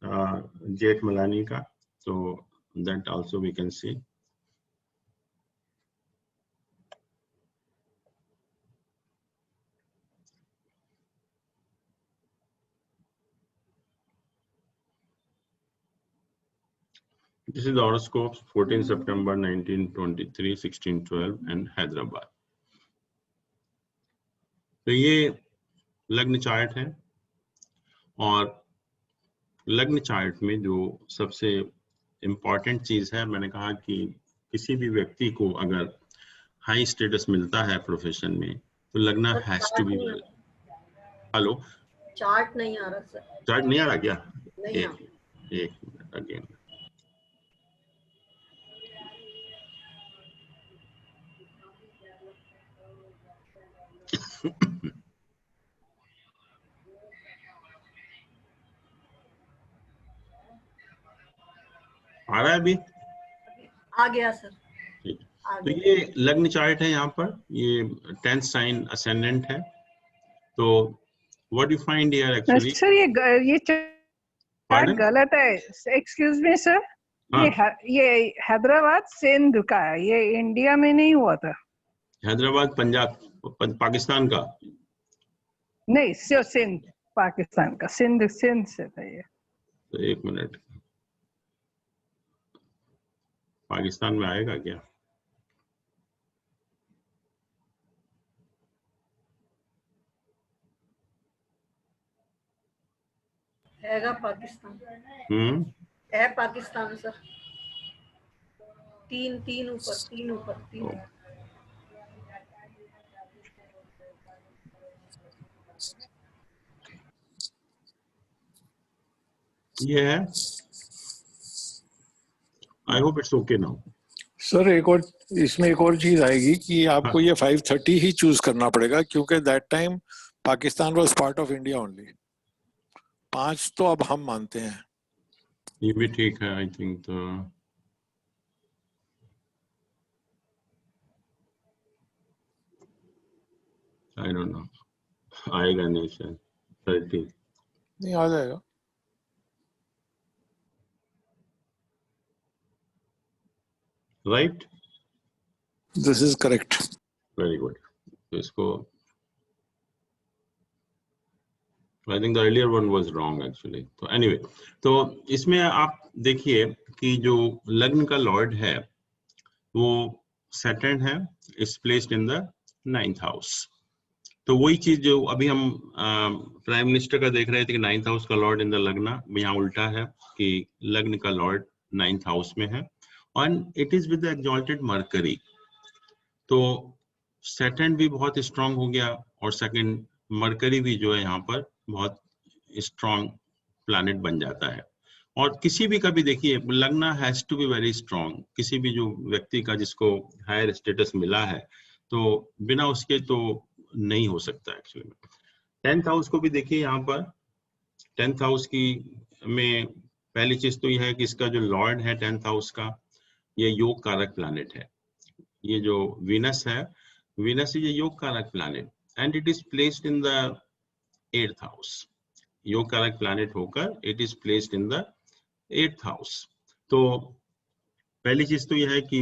Speaker 1: जेठ मलानी का, तो that also we can see. This is the horoscopes 14 September 1923, 1612 and Hyderabad. तो ये लग्न चार्ट है, और लग्न चार्ट में जो सबसे इम्पॉर्टेंट चीज है, मैंने कहा कि किसी भी व्यक्ति को अगर हाई स्टेटस मिलता है प्रोफेशन में, तो lagna has to be well. Hello,
Speaker 2: chart नहीं आ रहा सर।
Speaker 1: चार्ट नहीं आ रहा क्या?
Speaker 2: नहीं आ
Speaker 1: एक मिनट अगेन। आ रहा है अभी?
Speaker 2: आ गया सर।
Speaker 1: ठीक, तो ये लग्न चार्ट है यहाँ पर, ये 10th साइन असेंडेंट है। तो what you find here actually?
Speaker 3: Sir ये चार्ट गलत है, एक्सक्यूज मी सर। ये हैदराबाद सिंध का है, ये इंडिया में नहीं हुआ था।
Speaker 1: हैदराबाद पंजाब पाकिस्तान का
Speaker 3: नहीं, सिंध पाकिस्तान का, सिंध से था ये।
Speaker 1: तो एक मिनट, पाकिस्तान में आएगा क्या?
Speaker 2: हैगा पाकिस्तान। है पाकिस्तान सर। तीन ऊपर।
Speaker 1: ये है, I hope it's okay now.
Speaker 4: Sir एक और इसमें एक और चीज आएगी कि आपको ये 530 ही चूज करना पड़ेगा, क्योंकि that time Pakistan was part of India only. 5 तो अब हम मानते हैं।
Speaker 1: ये भी ठीक है आई थिंक। तो आई डोंट नो, आएगा नहीं शायद 30।
Speaker 4: नहीं आ जाएगा।
Speaker 1: Right,
Speaker 4: this is correct.
Speaker 1: Very good. तो इसको I think the earlier one was wrong actually. तो एनीवे, तो इसमें आप देखिए कि जो लग्न का लॉर्ड है वो सैटर्न है, is placed in the 9th house. तो वही चीज जो अभी हम प्राइम मिनिस्टर का देख रहे थे कि 9th हाउस का लॉर्ड इन द लग्न, यहाँ उल्टा है कि लग्न का लॉर्ड 9th हाउस में है और it is with the exalted mercury. तो सैटर्न भी बहुत स्ट्रांग हो गया और सेकंड मरकरी भी जो है यहाँ पर बहुत स्ट्रांग प्लैनेट बन जाता है। और किसी भी का भी देखिए lagna has to be very strong, किसी भी जो व्यक्ति का जिसको हायर स्टेटस मिला है तो बिना उसके तो नहीं हो सकता एक्चुअली में। 10th हाउस को भी देखिए यहाँ पर, 10th हाउस की में पहली चीज तो यह है कि इसका जो लॉर्ड है 10th हाउस का, ये योग कारक प्लैनेट है। ये जो वीनस है, वीनस इज ए योग कारक planet and it is placed in the 8th house. योग कारक प्लैनेट होकर it is placed in the 8th house. तो पहली चीज तो यह है कि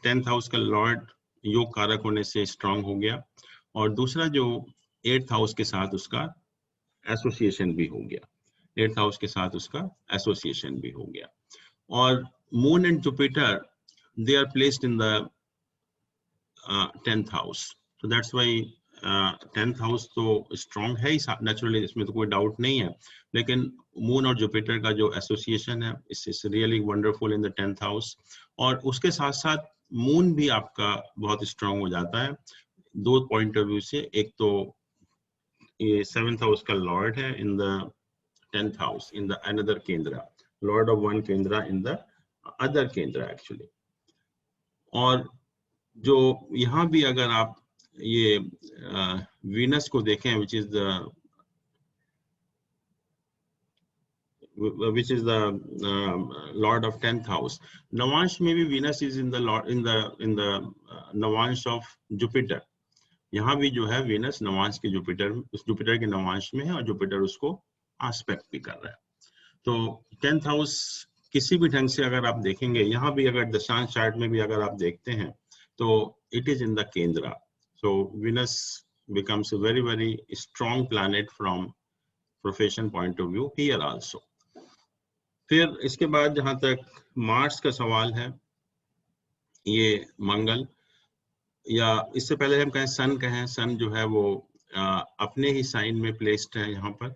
Speaker 1: 10th हाउस का लॉर्ड योग कारक होने से स्ट्रांग हो गया और दूसरा जो 8th हाउस के साथ उसका एसोसिएशन भी हो गया, 8th हाउस के साथ उसका एसोसिएशन भी हो गया। और moon and Jupiter they are placed in the 10th house. तो दैट्स व्हाई 10th हाउस तो स्ट्रांग है ही नेचुरली, इसमें तो कोई डाउट नहीं है, लेकिन मून और जुपिटर का जो एसोसिएशन है it's really wonderful in the 10th house. और उसके साथ साथ मून भी आपका बहुत स्ट्रांग हो जाता है दो पॉइंट ऑफ व्यू से। एक तो ये 7th हाउस का लॉर्ड है इन the 10th house in the another केंद्रा, लॉर्ड ऑफ वन केंद्रा इन द अदर केंद्रा एक्चुअली। और जो यहाँ भी अगर आप ये वीनस को देखें which is the lord of 10th house, Navamsa में भी Venus is in the Lord in the Navamsa of Jupiter. यहाँ भी जो है वीनस नवांश के जुपिटर के नवांश में है और जुपिटर उसको आस्पेक्ट भी कर रहा है। तो 10th हाउस किसी भी ढंग से अगर आप देखेंगे, यहाँ भी अगर दशांश चार्ट में भी अगर आप देखते हैं तो it is in the Kendra. So Venus becomes a very, very strong planet from profession point of view here also. फिर इसके बाद जहाँ तक मार्स का सवाल है, ये मंगल, या इससे पहले हम कहें सन कहें, सन जो है वो अपने ही साइन में प्लेस्ड है यहाँ पर,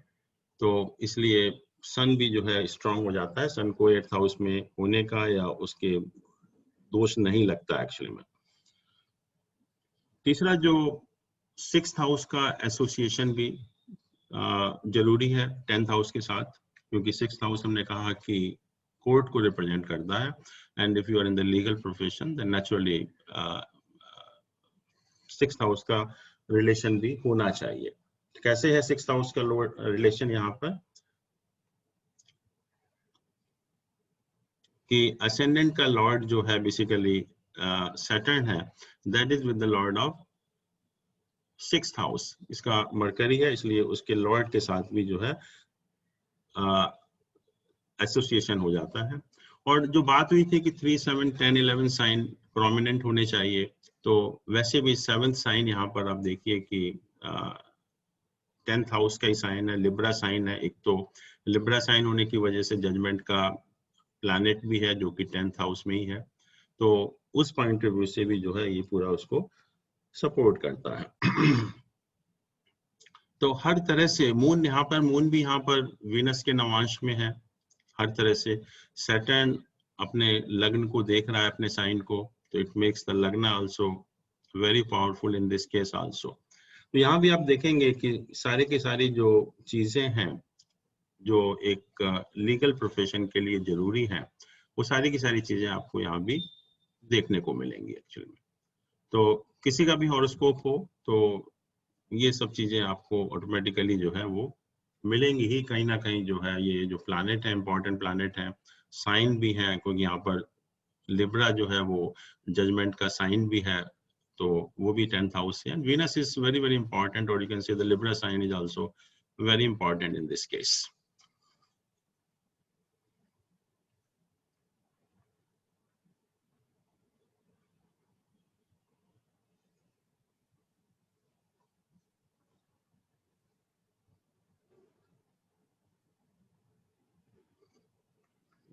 Speaker 1: तो इसलिए सन भी जो है स्ट्रांग हो जाता है। सन को 8th हाउस में होने का या उसके दोष नहीं लगता एक्चुअली में। तीसरा जो 6th हाउस का एसोसिएशन भी जरूरी है 10th हाउस के साथ, क्योंकि 6th हाउस हमने कहा कि कोर्ट को रिप्रेजेंट करता है, and if you are in the legal profession then naturally 6th house का रिलेशन भी होना चाहिए। कैसे है 6th हाउस का रिलेशन यहाँ पर कि असेंडेंट का लॉर्ड जो है बेसिकली सैटर्न है, that is with the lord of 6th house. इसका मरकरी है, इसलिए उसके लॉर्ड के साथ भी जो है एसोसिएशन हो जाता है। और जो बात हुई थी कि 3, 7, 10, 11 साइन प्रोमिनेंट होने चाहिए, तो वैसे भी 7th साइन यहाँ पर आप देखिए कि 10th हाउस का ही साइन है, लिब्रा साइन है। एक तो लिब्रा साइन होने की वजह से जजमेंट का प्लैनेट भी है जो कि 10th हाउस में ही है, तो उस पॉइंट ऑफ व्यू से भी जो है ये पूरा उसको सपोर्ट करता है। तो हर तरह से मून भी यहाँ पर वीनस के नवांश में है, हर तरह से सैटर्न अपने लग्न को देख रहा है, अपने साइन को, तो इट मेक्स द लग्न also very powerful in this case also. तो यहाँ भी आप देखेंगे कि सारे की सारी जो चीजें हैं जो एक लीगल प्रोफेशन के लिए जरूरी हैं, वो सारी की सारी चीजें आपको यहाँ भी देखने को मिलेंगी एक्चुअली में। तो किसी का भी हॉरोस्कोप हो तो ये सब चीजें आपको ऑटोमेटिकली जो है वो मिलेंगी ही, कहीं ना कहीं जो है ये जो प्लैनेट है, इंपॉर्टेंट प्लैनेट है, साइन भी है, क्योंकि यहाँ पर लिब्रा जो है वो जजमेंट का साइन भी है, तो वो भी 10th हाउस है। Venus is very very important, और you can say the Libra sign is also very important in this case.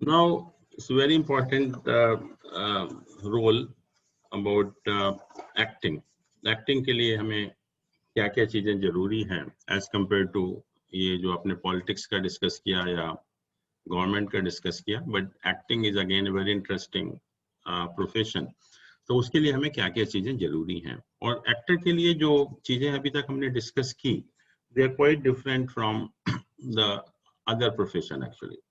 Speaker 1: Now, it's a very important role about acting. Acting के लिए हमें क्या क्या चीजें जरूरी हैं as compared to ये जो आपने politics का discuss किया या government का discuss किया, but acting is again a very interesting profession. तो उसके लिए हमें क्या क्या चीजें जरूरी हैं, और एक्टर के लिए जो चीजें अभी तक हमने डिस्कस की, they are quite different from the other profession actually.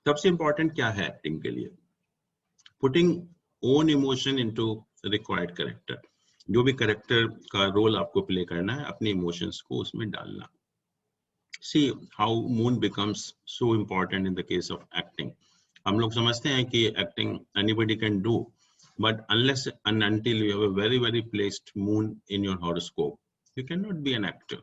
Speaker 1: सबसे इंपॉर्टेंट क्या है एक्टिंग के लिए? Putting own emotion into required character. जो भी कैरेक्टर का रोल आपको प्ले करना है, अपने इमोशंस को उसमें डालना। See how moon becomes so important in the case of acting. हम लोग समझते हैं कि acting anybody can do, but unless and until you have a very very placed moon in your horoscope, you can not be an actor,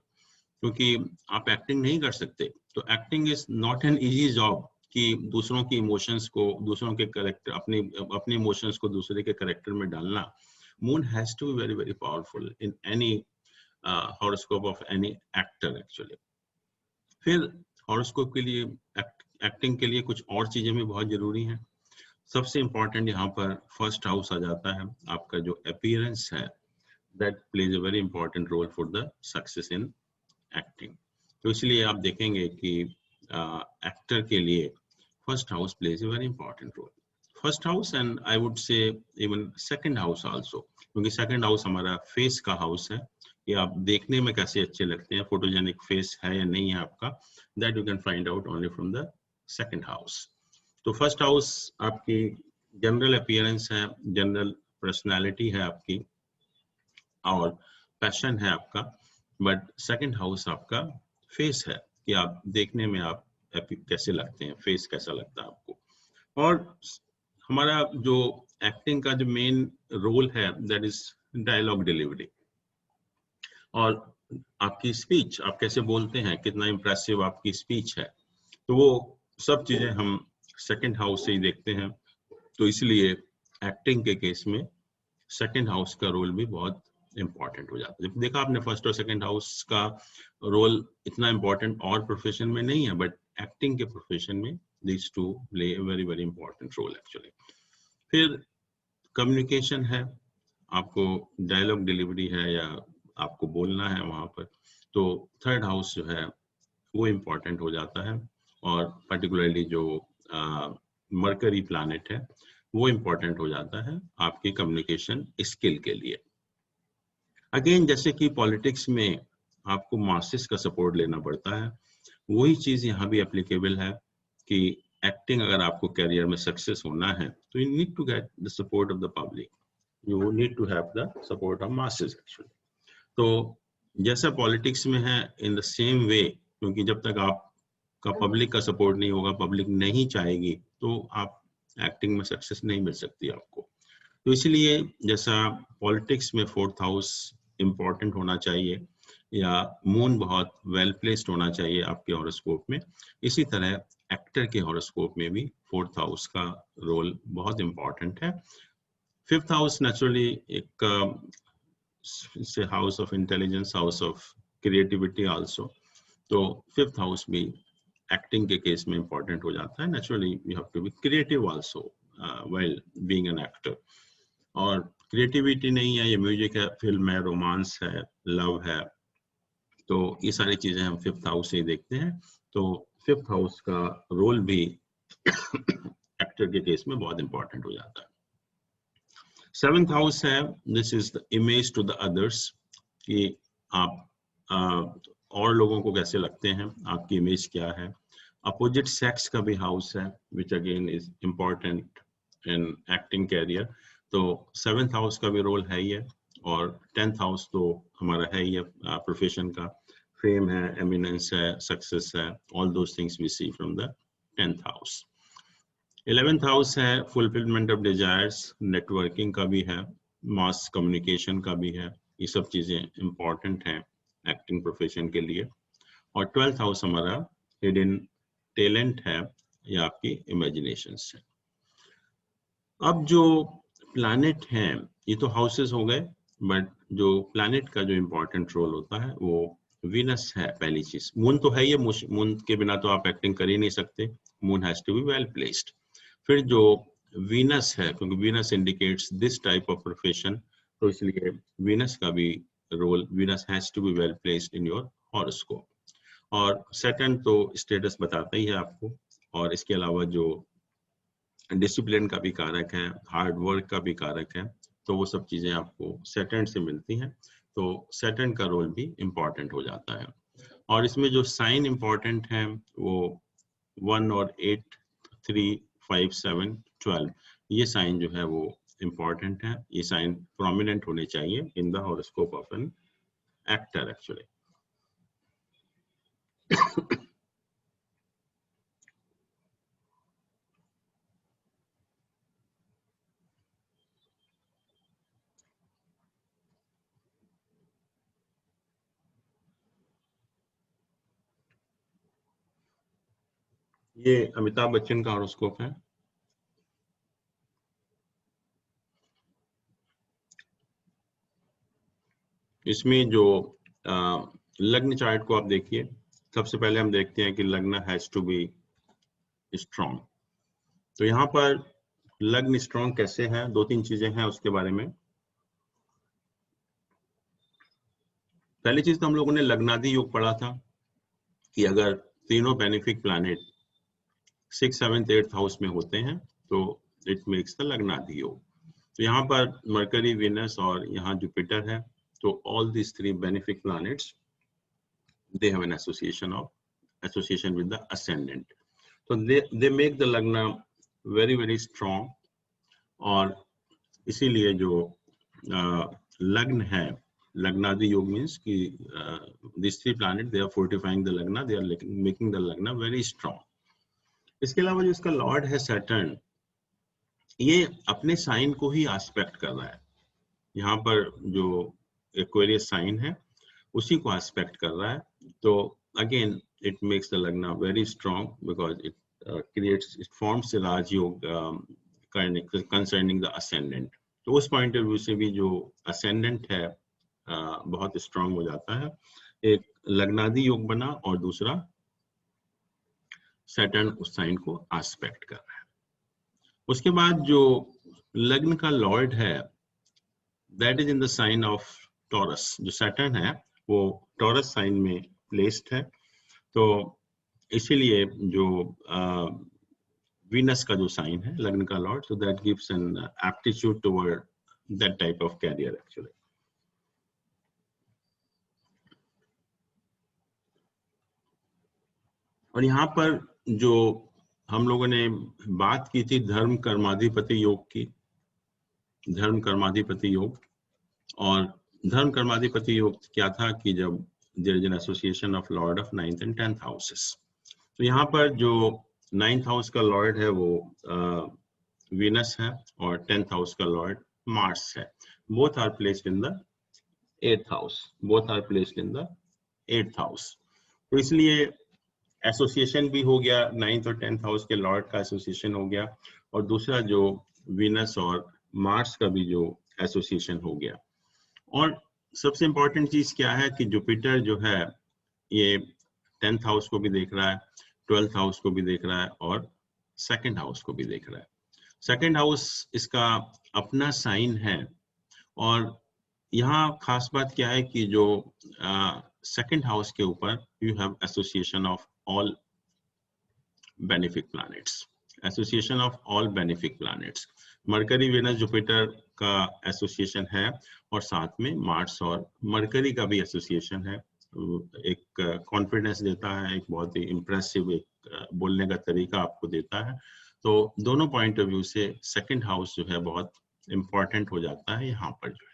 Speaker 1: क्योंकि आप acting नहीं कर सकते। तो acting is not an easy job कि दूसरों की emotions को, दूसरों के कैरेक्टर, अपने इमोशंस को दूसरे के कैरेक्टर में डालना। Moon has to be very very powerful in any horoscope of any actor actually. फिर हॉरोस्कोप के लिए, एक्टिंग के लिए कुछ और चीजें भी बहुत जरूरी हैं। सबसे इंपॉर्टेंट यहाँ पर फर्स्ट हाउस आ जाता है, आपका जो अपीयरेंस है, that plays a very important role for the success in acting. तो इसलिए आप देखेंगे कि एक्टर के लिए first house plays a very important role. First house and I would say even second house also, क्योंकि second house हमारा face का house है, ये आप देखने में कैसे अच्छे लगते हैं, photogenic face है या नहीं है आपका, that you can find out only from the second house. तो first house आपकी general appearance है, general personality है आपकी, और passion है आपका, but second house आपका face है कि आप देखने में आप कैसे लगते हैं, फेस कैसा लगता है आपको। और हमारा जो एक्टिंग का जो मेन रोल है, दैट इज डायलॉग डिलीवरी, और आपकी स्पीच, आप कैसे बोलते हैं, कितना इंप्रेसिव आपकी स्पीच है, तो वो सब चीजें हम सेकंड हाउस से ही देखते हैं। तो इसलिए एक्टिंग के केस में सेकंड हाउस का रोल भी बहुत इंपॉर्टेंट हो जाता है। देखा आपने फर्स्ट और सेकंड हाउस का रोल इतना इंपॉर्टेंट और प्रोफेशन में नहीं है, बट एक्टिंग के प्रोफेशन में these two play a very very important role actually. फिर कम्युनिकेशन है, आपको डायलॉग डिलीवरी है या आपको बोलना है वहां पर, तो थर्ड हाउस जो है वो इम्पोर्टेंट हो जाता है। और पर्टिकुलरली जो मरकरी प्लैनेट है, वो इम्पोर्टेंट हो जाता है आपकी कम्युनिकेशन स्किल के लिए। अगेन जैसे कि पॉलिटिक्स में आपको मासेस का सपोर्ट लेना पड़ता है, वही चीज यहाँ भी एप्लीकेबल है कि एक्टिंग अगर आपको करियर में सक्सेस होना है तो you need to get the support of the public, you need to have the support of masses actually. तो जैसा पॉलिटिक्स में है इन द सेम वे, क्योंकि जब तक आपका पब्लिक का सपोर्ट नहीं होगा, पब्लिक नहीं चाहेगी, तो आप एक्टिंग में सक्सेस नहीं मिल सकती आपको। तो इसलिए जैसा पॉलिटिक्स में 4th हाउस इम्पोर्टेंट होना चाहिए या मून बहुत वेल प्लेस्ड होना चाहिए आपके हॉरोस्कोप में, इसी तरह एक्टर के हॉरोस्कोप में भी 4th हाउस का रोल बहुत इम्पोर्टेंट है। 5th हाउस नेचुरली एक house of intelligence, house of creativity also, तो 5th हाउस भी एक्टिंग के केस में इम्पोर्टेंट हो जाता है। Naturally you have to be creative also while being an actor. और क्रिएटिविटी नहीं है, ये म्यूजिक है, फिल्म है, रोमांस है, लव है, तो ये सारी चीजें हम 5th हाउस से ही देखते हैं। तो 5th हाउस का रोल भी एक्टर के केस में बहुत इंपॉर्टेंट हो जाता है। 7th हाउस है, this is the image to the others, कि आप और लोगों को कैसे लगते हैं, आपकी इमेज क्या है। अपोजिट सेक्स का भी हाउस है, which again is important in acting career. तो 7th हाउस का भी रोल है ही है, और 10th हाउस तो हमारा है ही है प्रोफेशन का, फेम है, एमिनेंस है, सक्सेस है, all those things we see from the 10th house. 11th house है फुलफिलमेंट ऑफ डिजायर्स, नेटवर्किंग का भी है, मास कम्युनिकेशन का भी है, ये सब चीजें इंपॉर्टेंट हैं एक्टिंग प्रोफेशन के लिए। और 12th हाउस हमारा हिडन टैलेंट है या आपकी इमेजिनेशन है। अब जो प्लैनेट हैं, ये तो हाउसेस हो गए, बट जो प्लैनेट का जो इम्पोर्टेंट रोल होता है वो वीनस है। पहली चीज, मून तो है ही, मून के बिना तो आप एक्टिंग कर ही नहीं सकते, moon has to be well placed. फिर जो वीनस है, क्योंकि Venus indicates this type of profession, तो इसलिए वीनस का भी role, Venus has to be well placed in your horoscope. और सेकंड तो स्टेटस बताता ही है आपको, और इसके अलावा जो डिसिप्लिन का भी कारक है, हार्ड वर्क का भी कारक है, तो वो सब चीजें आपको सैटर्न से मिलती हैं, तो सैटर्न का रोल भी इम्पॉर्टेंट हो जाता है। और इसमें जो साइन इम्पॉर्टेंट है वो 1 और 8, 3, 5, 7, 12, ये साइन जो है वो इम्पॉर्टेंट है, ये साइन प्रोमिनेंट होने चाहिए in the horoscope of an actor actually. ये अमिताभ बच्चन का हॉरोस्कोप है। इसमें जो लग्न चार्ट को आप देखिए, सबसे पहले हम देखते हैं कि lagna has to be strong. तो यहाँ पर लग्न स्ट्रॉन्ग कैसे है, 2-3 चीजें हैं उसके बारे में। पहली चीज तो हम लोगों ने लग्नादि योग पढ़ा था कि अगर तीनों benefic planet 6th, 7th, 8th house में होते हैं तो इट मेक्स द लग्नादि योग। तो यहाँ पर मरकरी, वीनस और यहाँ जुपिटर है, तो all these 3 benefic planets they have an association with the ascendant, so they make the lagna very strong। और इसीलिए जो लग्न है, लग्नादि योग मीन्स कि these 3 planets they are fortifying the lagna, they are making the lagna very strong। इसके अलावा जो इसका लॉर्ड है सैटर्न, ये अपने साइन को ही एस्पेक्ट कर रहा है। यहाँ पर जो एक्वेरियस साइन है उसी को एस्पेक्ट कर रहा है, तो again it makes the lagna very strong because it creates, it forms a rajyoga concerning the ascendant. तो उस पॉइंट ऑफ व्यू से भी जो असेंडेंट है बहुत स्ट्रॉन्ग हो जाता है। एक लग्नादि योग बना और दूसरा सैटर्न उस साइन को एस्पेक्ट कर रहा है। उसके बाद जो लग्न का लॉर्ड है that is in the sign of Taurus, जो सैटर्न है वो टॉरस साइन में प्लेस्ड है, तो इसीलिए जो वीनस का जो साइन है लग्न का lord, so that gives an aptitude toward that type of career actually. और यहाँ पर जो हम लोगों ने बात की थी धर्म कर्माधिपति योग की, धर्म कर्माधिपति योग, और धर्म कर्माधिपति योग क्या था कि जब there is an association of lord of 9th and 10th houses, तो यहाँ पर जो 9th हाउस का लॉर्ड है वो वीनस है और 10th हाउस का लॉर्ड मार्स है। Both are placed in the 8th house, both are placed in the 8th house. तो इसलिए एसोसिएशन भी हो गया, 9th और 10th हाउस के लॉर्ड का एसोसिएशन हो गया, और दूसरा जो वीनस और मार्स का भी जो एसोसिएशन हो गया। और सबसे इंपॉर्टेंट चीज क्या है कि जुपिटर जो है ये 10th हाउस को भी देख रहा है, 12th हाउस को भी देख रहा है और 2nd हाउस को भी देख रहा है। 2nd हाउस इसका अपना साइन है, और यहाँ खास बात क्या है कि जो 2nd हाउस के ऊपर you have association of all benefic planets, association of all benefic planets. Mercury Venus Jupiter का एसोसिएशन है, और साथ में मार्स और मरकरी का भी एसोसिएशन है। एक कॉन्फिडेंस देता है, एक बहुत ही इम्प्रेसिव एक बोलने का तरीका आपको देता है। तो दोनों पॉइंट ऑफ व्यू से 2nd हाउस जो है बहुत इम्पॉर्टेंट हो जाता है यहाँ पर जो है।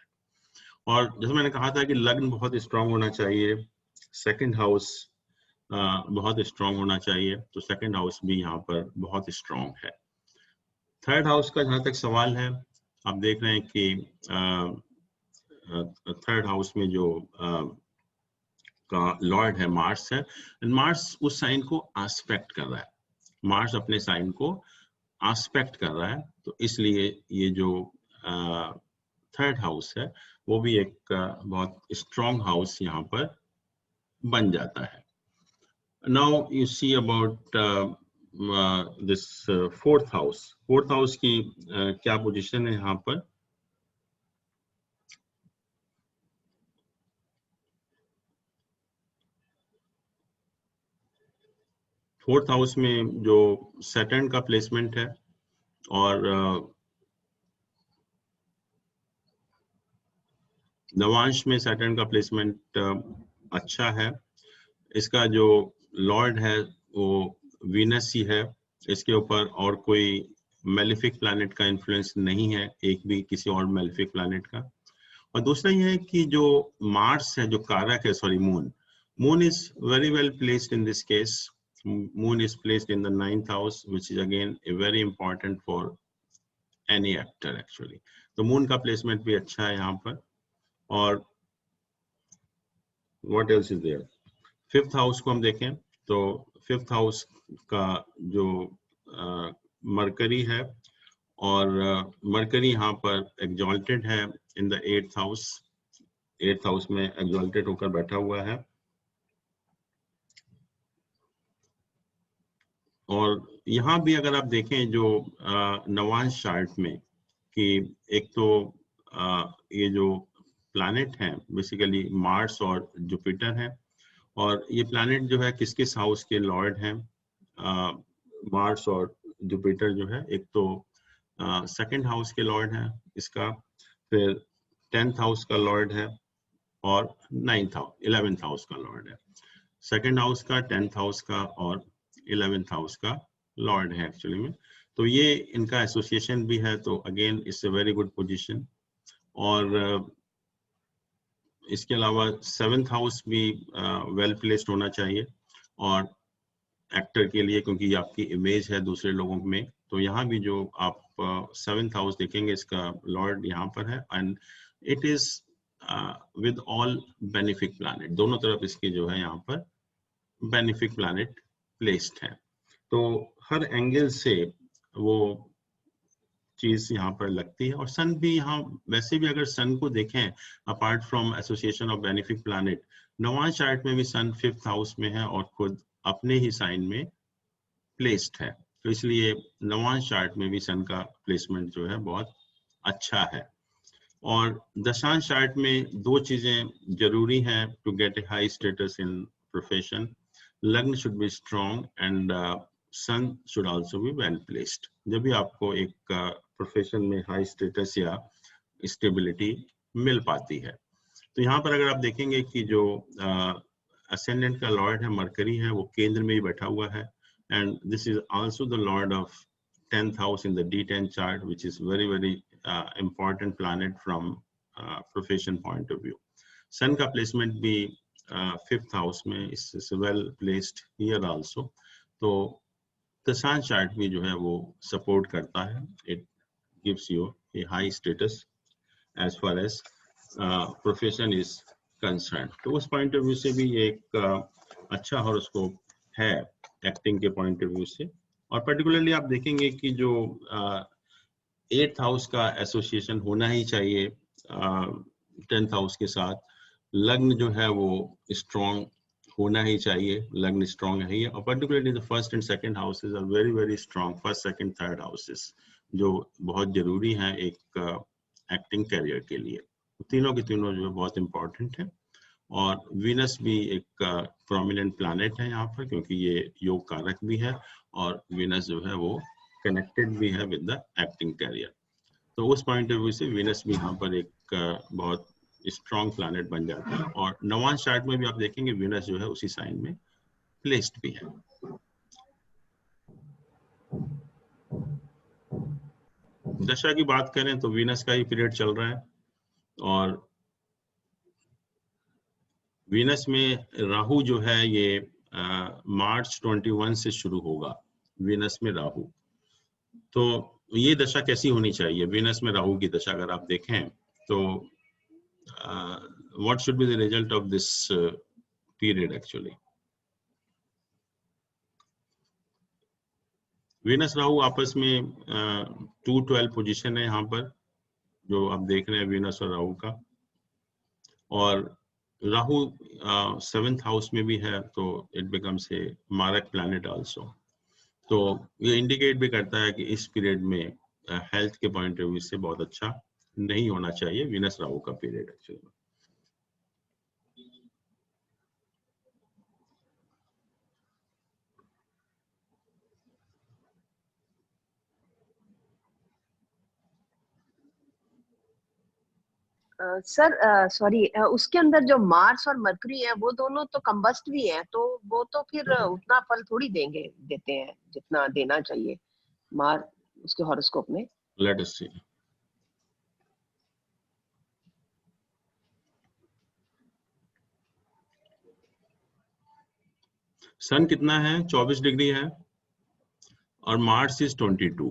Speaker 1: और जैसे मैंने कहा था कि लग्न बहुत स्ट्रांग होना चाहिए, 2nd हाउस बहुत स्ट्रांग होना चाहिए, तो 2nd हाउस भी यहाँ पर बहुत स्ट्रांग है। 3rd हाउस का जहाँ तक सवाल है, आप देख रहे हैं कि 3rd हाउस में जो का लॉर्ड है मार्स है, मार्स उस साइन को आस्पेक्ट कर रहा है, मार्स अपने साइन को आस्पेक्ट कर रहा है, तो इसलिए ये जो 3rd हाउस है वो भी एक बहुत स्ट्रॉन्ग हाउस यहाँ पर बन जाता है। Now you see about this 4th house. 4th house की क्या पोजीशन है यहाँ पर? फोर्थ हाउस में जो सैटर्न का प्लेसमेंट है, और नवांश में सैटर्न का प्लेसमेंट अच्छा है। इसका जो लॉर्ड है वो वीनस ही है, इसके ऊपर और कोई मेलिफिक प्लैनेट का इन्फ्लुएंस नहीं है, एक भी किसी और मेलिफिक प्लैनेट का। और दूसरा ये है कि जो मार्स है, जो कारक है, sorry moon is very well placed in this case. Moon is placed in the 9th house, which is again very important for any actor actually. तो moon का placement भी अच्छा है यहाँ पर। और what else is there? 5th house को हम देखें तो 5th house का जो मरकरी है, और मरकरी यहाँ पर exalted है in the 8th house, 8th house में exalted होकर बैठा हुआ है। और यहाँ भी अगर आप देखें जो नवांश चार्ट में कि एक तो ये जो प्लैनेट हैं बेसिकली मार्स और जुपिटर हैं, और ये प्लैनेट जो है किस किस हाउस के लॉर्ड हैं? मार्स और जुपिटर जो है एक तो 2nd हाउस के लॉर्ड हैं इसका, फिर 10th हाउस का लॉर्ड है, और 11th हाउस का लॉर्ड है। 2nd हाउस का, 10th हाउस का और 11th हाउस का लॉर्ड है एक्चुअली में। तो ये इनका एसोसिएशन भी है, तो again it's a very good position. और इसके अलावा 7th हाउस भी वेल प्लेस्ड होना चाहिए और एक्टर के लिए, क्योंकि ये आपकी इमेज है दूसरे लोगों में। तो यहाँ भी जो आप 7th हाउस देखेंगे, इसका लॉर्ड यहाँ पर है, and it is with all benefic planet, दोनों तरफ इसके जो है यहाँ पर बेनिफिक प्लैनेट प्लेस्ड है। तो हर एंगल से वो चीज यहाँ पर लगती है। और सन भी यहाँ, वैसे भी अगर सन को देखें apart from association of benefic planet, Navamsa chart में भी सन 5th हाउस में है और खुद अपने ही साइन में प्लेस्ड है, तो इसलिए नवांश चार्ट में भी सन का प्लेसमेंट जो है बहुत अच्छा है। और दशांश चार्ट में दो चीजें जरूरी हैं to get a high status in profession. Lagna should be strong and sun should also be well placed. जब भी आपको एक प्रोफेशन में हाई स्टेटस या स्टेबिलिटी मिल पाती है। तो यहाँ पर अगर आप देखेंगे कि जो असेंडेंट का लॉर्ड है मरकरी है, वो केंद्र में ही बैठा हुआ है, and this is also the lord of 10th house in the D10 chart, which is very important planet from profession point of view. Sun का placement भी 5th house में is well placed here also. तो दशान chart भी जो है वो support करता है। It gives you a high status as far as profession is concerned. तो उस point of view से भी एक अच्छा हॉरोस्कोप है एक्टिंग के point of view से। और पर्टिकुलरली आप देखेंगे कि जो 8th हाउस का एसोसिएशन होना ही चाहिए 10th हाउस के साथ। लग्न जो है वो स्ट्रॉन्ग होना ही चाहिए, लग्न स्ट्रॉन्ग है ही, और particularly the first and second houses are very strong, first second third houses जो बहुत जरूरी हैं एक एक्टिंग करियर के लिए। तीनों के तीनों जो है बहुत इंपॉर्टेंट है। और वीनस भी एक प्रोमिनेंट प्लैनेट है यहाँ पर, क्योंकि ये योग कारक भी है और वीनस जो है वो कनेक्टेड भी है विद द एक्टिंग कैरियर। तो उस पॉइंट ऑफ व्यू से वीनस भी यहाँ पर एक बहुत स्ट्रॉन्ग प्लैनेट बन जाता है। और नवांश चार्ट में भी आप देखेंगे वीनस जो है उसी साइन में प्लेस्ड भी है। दशा की बात करें तो वीनस का ही पीरियड चल रहा है, और वीनस में राहु जो है ये मार्च 21 से शुरू होगा। वीनस में राहु, तो ये दशा कैसी होनी चाहिए? वीनस में राहु की दशा अगर आप देखें तो what should be the result of this period actually? Venus Rahu आपस में 212 पोजीशन है यहाँ पर जो आप देख रहे हैं वीनस और राहु का। और राहु 7th हाउस में भी है, तो इट बिकम्स ए मारक प्लैनेट आल्सो। तो ये इंडिकेट भी करता है कि इस पीरियड में हेल्थ के पॉइंट ऑफ व्यू से बहुत अच्छा नहीं होना चाहिए वीनस राहु का पीरियड एक्चुअली।
Speaker 5: सर सॉरी, उसके अंदर जो मार्स और मरकरी है वो दोनों तो कंबस्ट भी हैं, तो वो तो फिर उतना फल थोड़ी देते हैं जितना देना चाहिए मार उसके हॉरोस्कोप में।
Speaker 1: लेट अस सी। सन कितना है? 24 डिग्री है, और मार्स इज 22।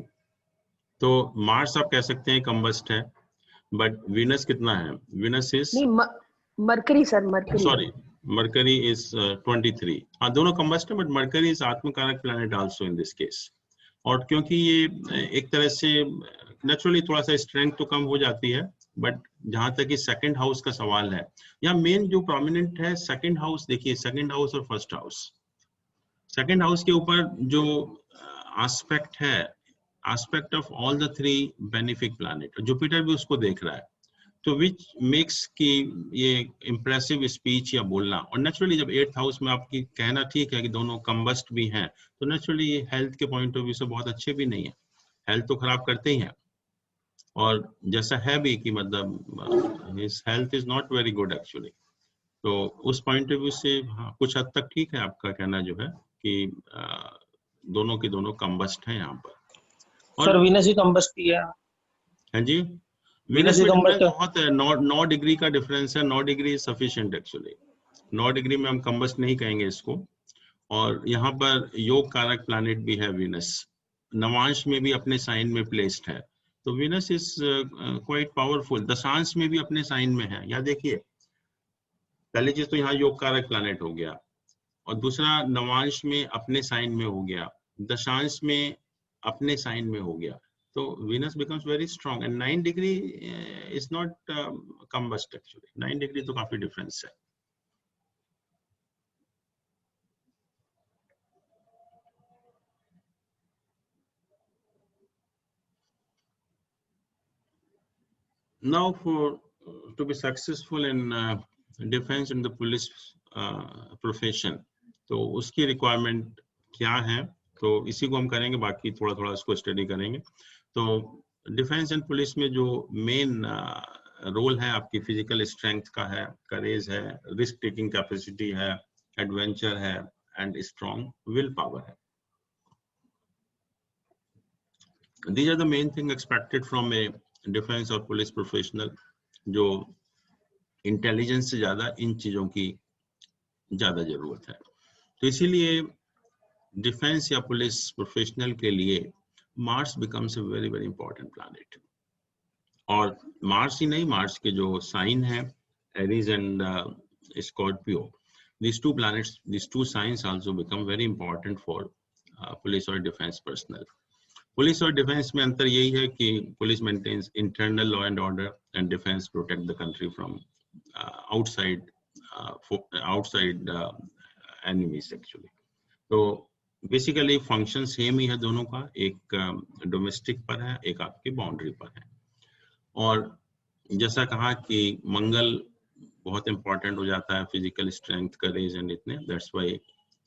Speaker 1: तो मार्स आप कह सकते हैं कंबस्ट है, बट वीनस कितना है? Venus is
Speaker 5: Mercury sir, Mercury
Speaker 1: sorry Mercury is 23। हाँ, दोनों कंबस्ट है, but Mercury is atmakaraka planet also in this case. और क्योंकि ये एक तरह से नेचुरली थोड़ा सा स्ट्रेंथ तो कम हो जाती है, बट जहां तक कि सेकंड हाउस का सवाल है, या मेन जो प्रोमिनेंट है सेकंड हाउस, देखिए सेकंड हाउस और फर्स्ट हाउस। सेकंड हाउस के ऊपर जो एस्पेक्ट है, aspect of all the 3 benefic planet, Jupiter भी उसको देख रहा है, तो विच मेक्स कि ये इम्प्रेसिव स्पीच या बोलना। और नेचुरली जब 8th हाउस में आपकी कहना ठीक है कि दोनों कंबस्ट भी हैं, तो नेचुरली ये हेल्थ के पॉइंट ऑफ व्यू से बहुत अच्छे भी नहीं है, हेल्थ तो खराब करते ही हैं। और जैसा है भी कि मतलब his health is not very good actually. तो उस पॉइंट ऑफ व्यू से हाँ, कुछ हद तक ठीक है आपका कहना जो है कि दोनों के दोनों कंबस्ट हैं यहाँ पर। और
Speaker 6: सर वीनस ही कंबस्ट ही है।
Speaker 1: हाँ जी, वीनस में बहुत है, 9 डिग्री का डिफरेंस है। 9 degree is sufficient actually. 9 degree में हम कंबस्ट नहीं कहेंगे इसको। और यहाँ पर योग कारक प्लैनेट भी है वीनस, नवांश में भी अपने साइन में प्लेस्ड है, तो वीनस इज क्वाइट पावरफुल। दशांश में भी अपने साइन में है। यहाँ देखिए, पहली चीज तो यहाँ योग कारक प्लैनेट हो गया, और दूसरा नवांश में अपने साइन में हो गया, दशांश में अपने साइन में हो गया, तो Venus becomes very strong and 9 degree is not combust actually. 9 degree तो काफी difference है। Now to be successful in defense in the police profession, तो उसकी requirement क्या है? तो इसी को हम करेंगे, बाकी थोड़ा थोड़ा इसको स्टडी करेंगे। तो डिफेंस एंड पुलिस में जो मेन रोल है आपकी फिजिकल स्ट्रेंथ का है, करेज है, रिस्क टेकिंग कैपेसिटी है, एडवेंचर है एंड स्ट्रॉन्ग विल पावर है। These are the main thing expected from a defence और पुलिस प्रोफेशनल, जो इंटेलिजेंस से ज्यादा इन चीजों की ज्यादा जरूरत है। तो इसीलिए डिफेंस या पुलिस प्रोफेशनल के लिए Mars becomes a very very important planet. और मार्स ही नहीं, मार्स के जो साइन है Aries and Scorpio, these two planets, these two signs also become very important for police or defense personnel. Police और defence में अंतर यही है कि police maintains internal law and order and defence protect the country from outside enemies actually. तो basically function same ही है दोनों का, एक डोमेस्टिक पर है, एक आपकी बाउंड्री पर है। और जैसा कहा कि मंगल बहुत इंपॉर्टेंट हो जाता है, फिजिकल स्ट्रेंथ, करेज एंड इतने, that's why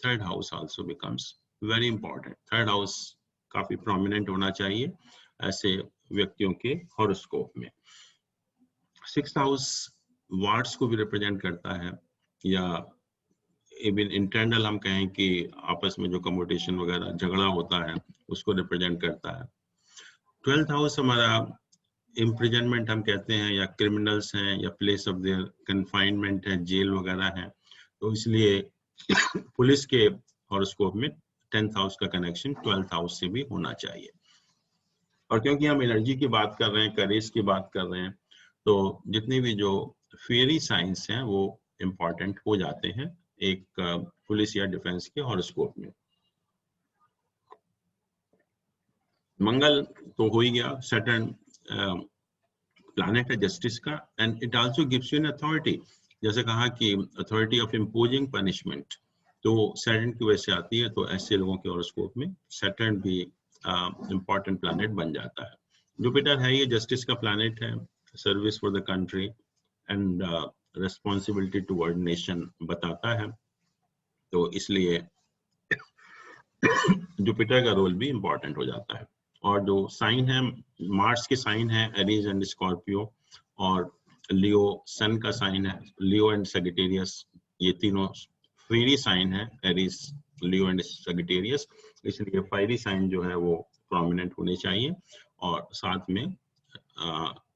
Speaker 1: third house also becomes very important. Third house काफी प्रोमिनेंट होना चाहिए ऐसे व्यक्तियों के हॉरोस्कोप में। सिक्स्थ हाउस वार्ड्स को भी रिप्रेजेंट करता है, या इवन इंटरनल हम कहें कि आपस में जो कम्पिटिशन वगैरह झगड़ा होता है उसको रिप्रेजेंट करता है। 12th हाउस हमारा इम्प्रिजनमेंट हम कहते हैं, या क्रिमिनल्स हैं, या प्लेस ऑफ देयर कन्फाइनमेंट है, जेल वगैरह है। तो इसलिए पुलिस के हॉरोस्कोप में 10th हाउस का कनेक्शन 12th हाउस से भी होना चाहिए। और क्योंकि हम एनर्जी की बात कर रहे हैं, करेज की बात कर रहे हैं, तो जितने भी जो फेयरी साइंस हैं वो इम्पॉर्टेंट हो जाते हैं एक पुलिस या डिफेंस के हॉरोस्कोप में। मंगल तो हो ही गया, सैटर्न प्लैनेट है जस्टिस का, and it also gives you an authority. जैसे कहा कि अथॉरिटी ऑफ इम्पोजिंग पनिशमेंट, तो सैटर्न की वजह से आती है। तो ऐसे लोगों के हॉरोस्कोप में सैटर्न भी इम्पॉर्टेंट प्लैनेट बन जाता है। जुपिटर है, ये जस्टिस का प्लैनेट है, service for the country and responsibility toward nation बताता है। तो इसलिए जुपिटर का रोल भी इम्पॉर्टेंट हो जाता है। और जो साइन है, मार्स के साइन है एरीज एंड स्कॉर्पियो, और लियो सन का साइन है, लियो एंड सैजिटेरियस, ये तीनों फेरी साइन है, एरीज, लियो एंड सैजिटेरियस। इसलिए फायरी साइन जो है वो प्रोमिनेंट होने चाहिए, और साथ में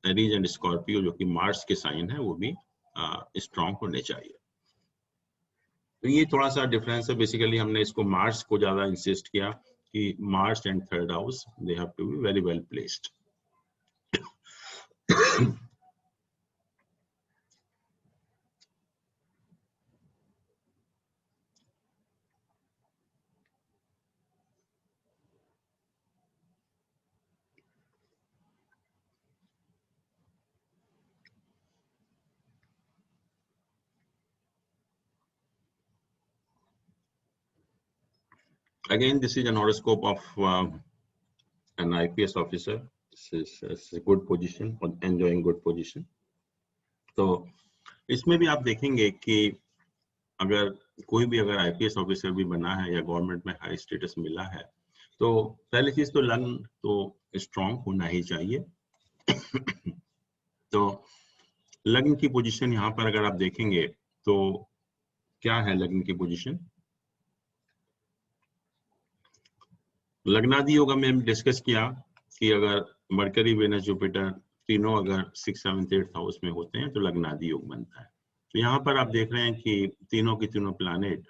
Speaker 1: एरीज एंड स्कॉर्पियो जो कि मार्स के साइन है वो भी स्ट्रॉन्ग होने चाहिए। तो ये थोड़ा सा डिफरेंस है। बेसिकली हमने इसको मार्स को ज्यादा इंसिस्ट किया कि Mars and third house they have to be very well placed. Again, this is an horoscope of an IPS officer. This is a good position, or enjoying good position. तो इसमें भी आप देखेंगे कि अगर कोई भी अगर IPS ऑफिसर भी बना है या गवर्नमेंट में हाई स्टेटस मिला है, तो पहली चीज तो लग्न तो स्ट्रॉन्ग होना ही चाहिए। तो लग्न की पोजीशन यहाँ पर अगर आप देखेंगे तो क्या है लग्न की पोजीशन? लग्नादि योग में डिस्कस किया कि अगर मरकरी, वेनस, जुपिटर तीनों अगर 6th, 7th, 8th हाउस में होते हैं तो लग्नादि योग बनता है। तो यहाँ पर आप देख रहे हैं कि तीनों के तीनों planet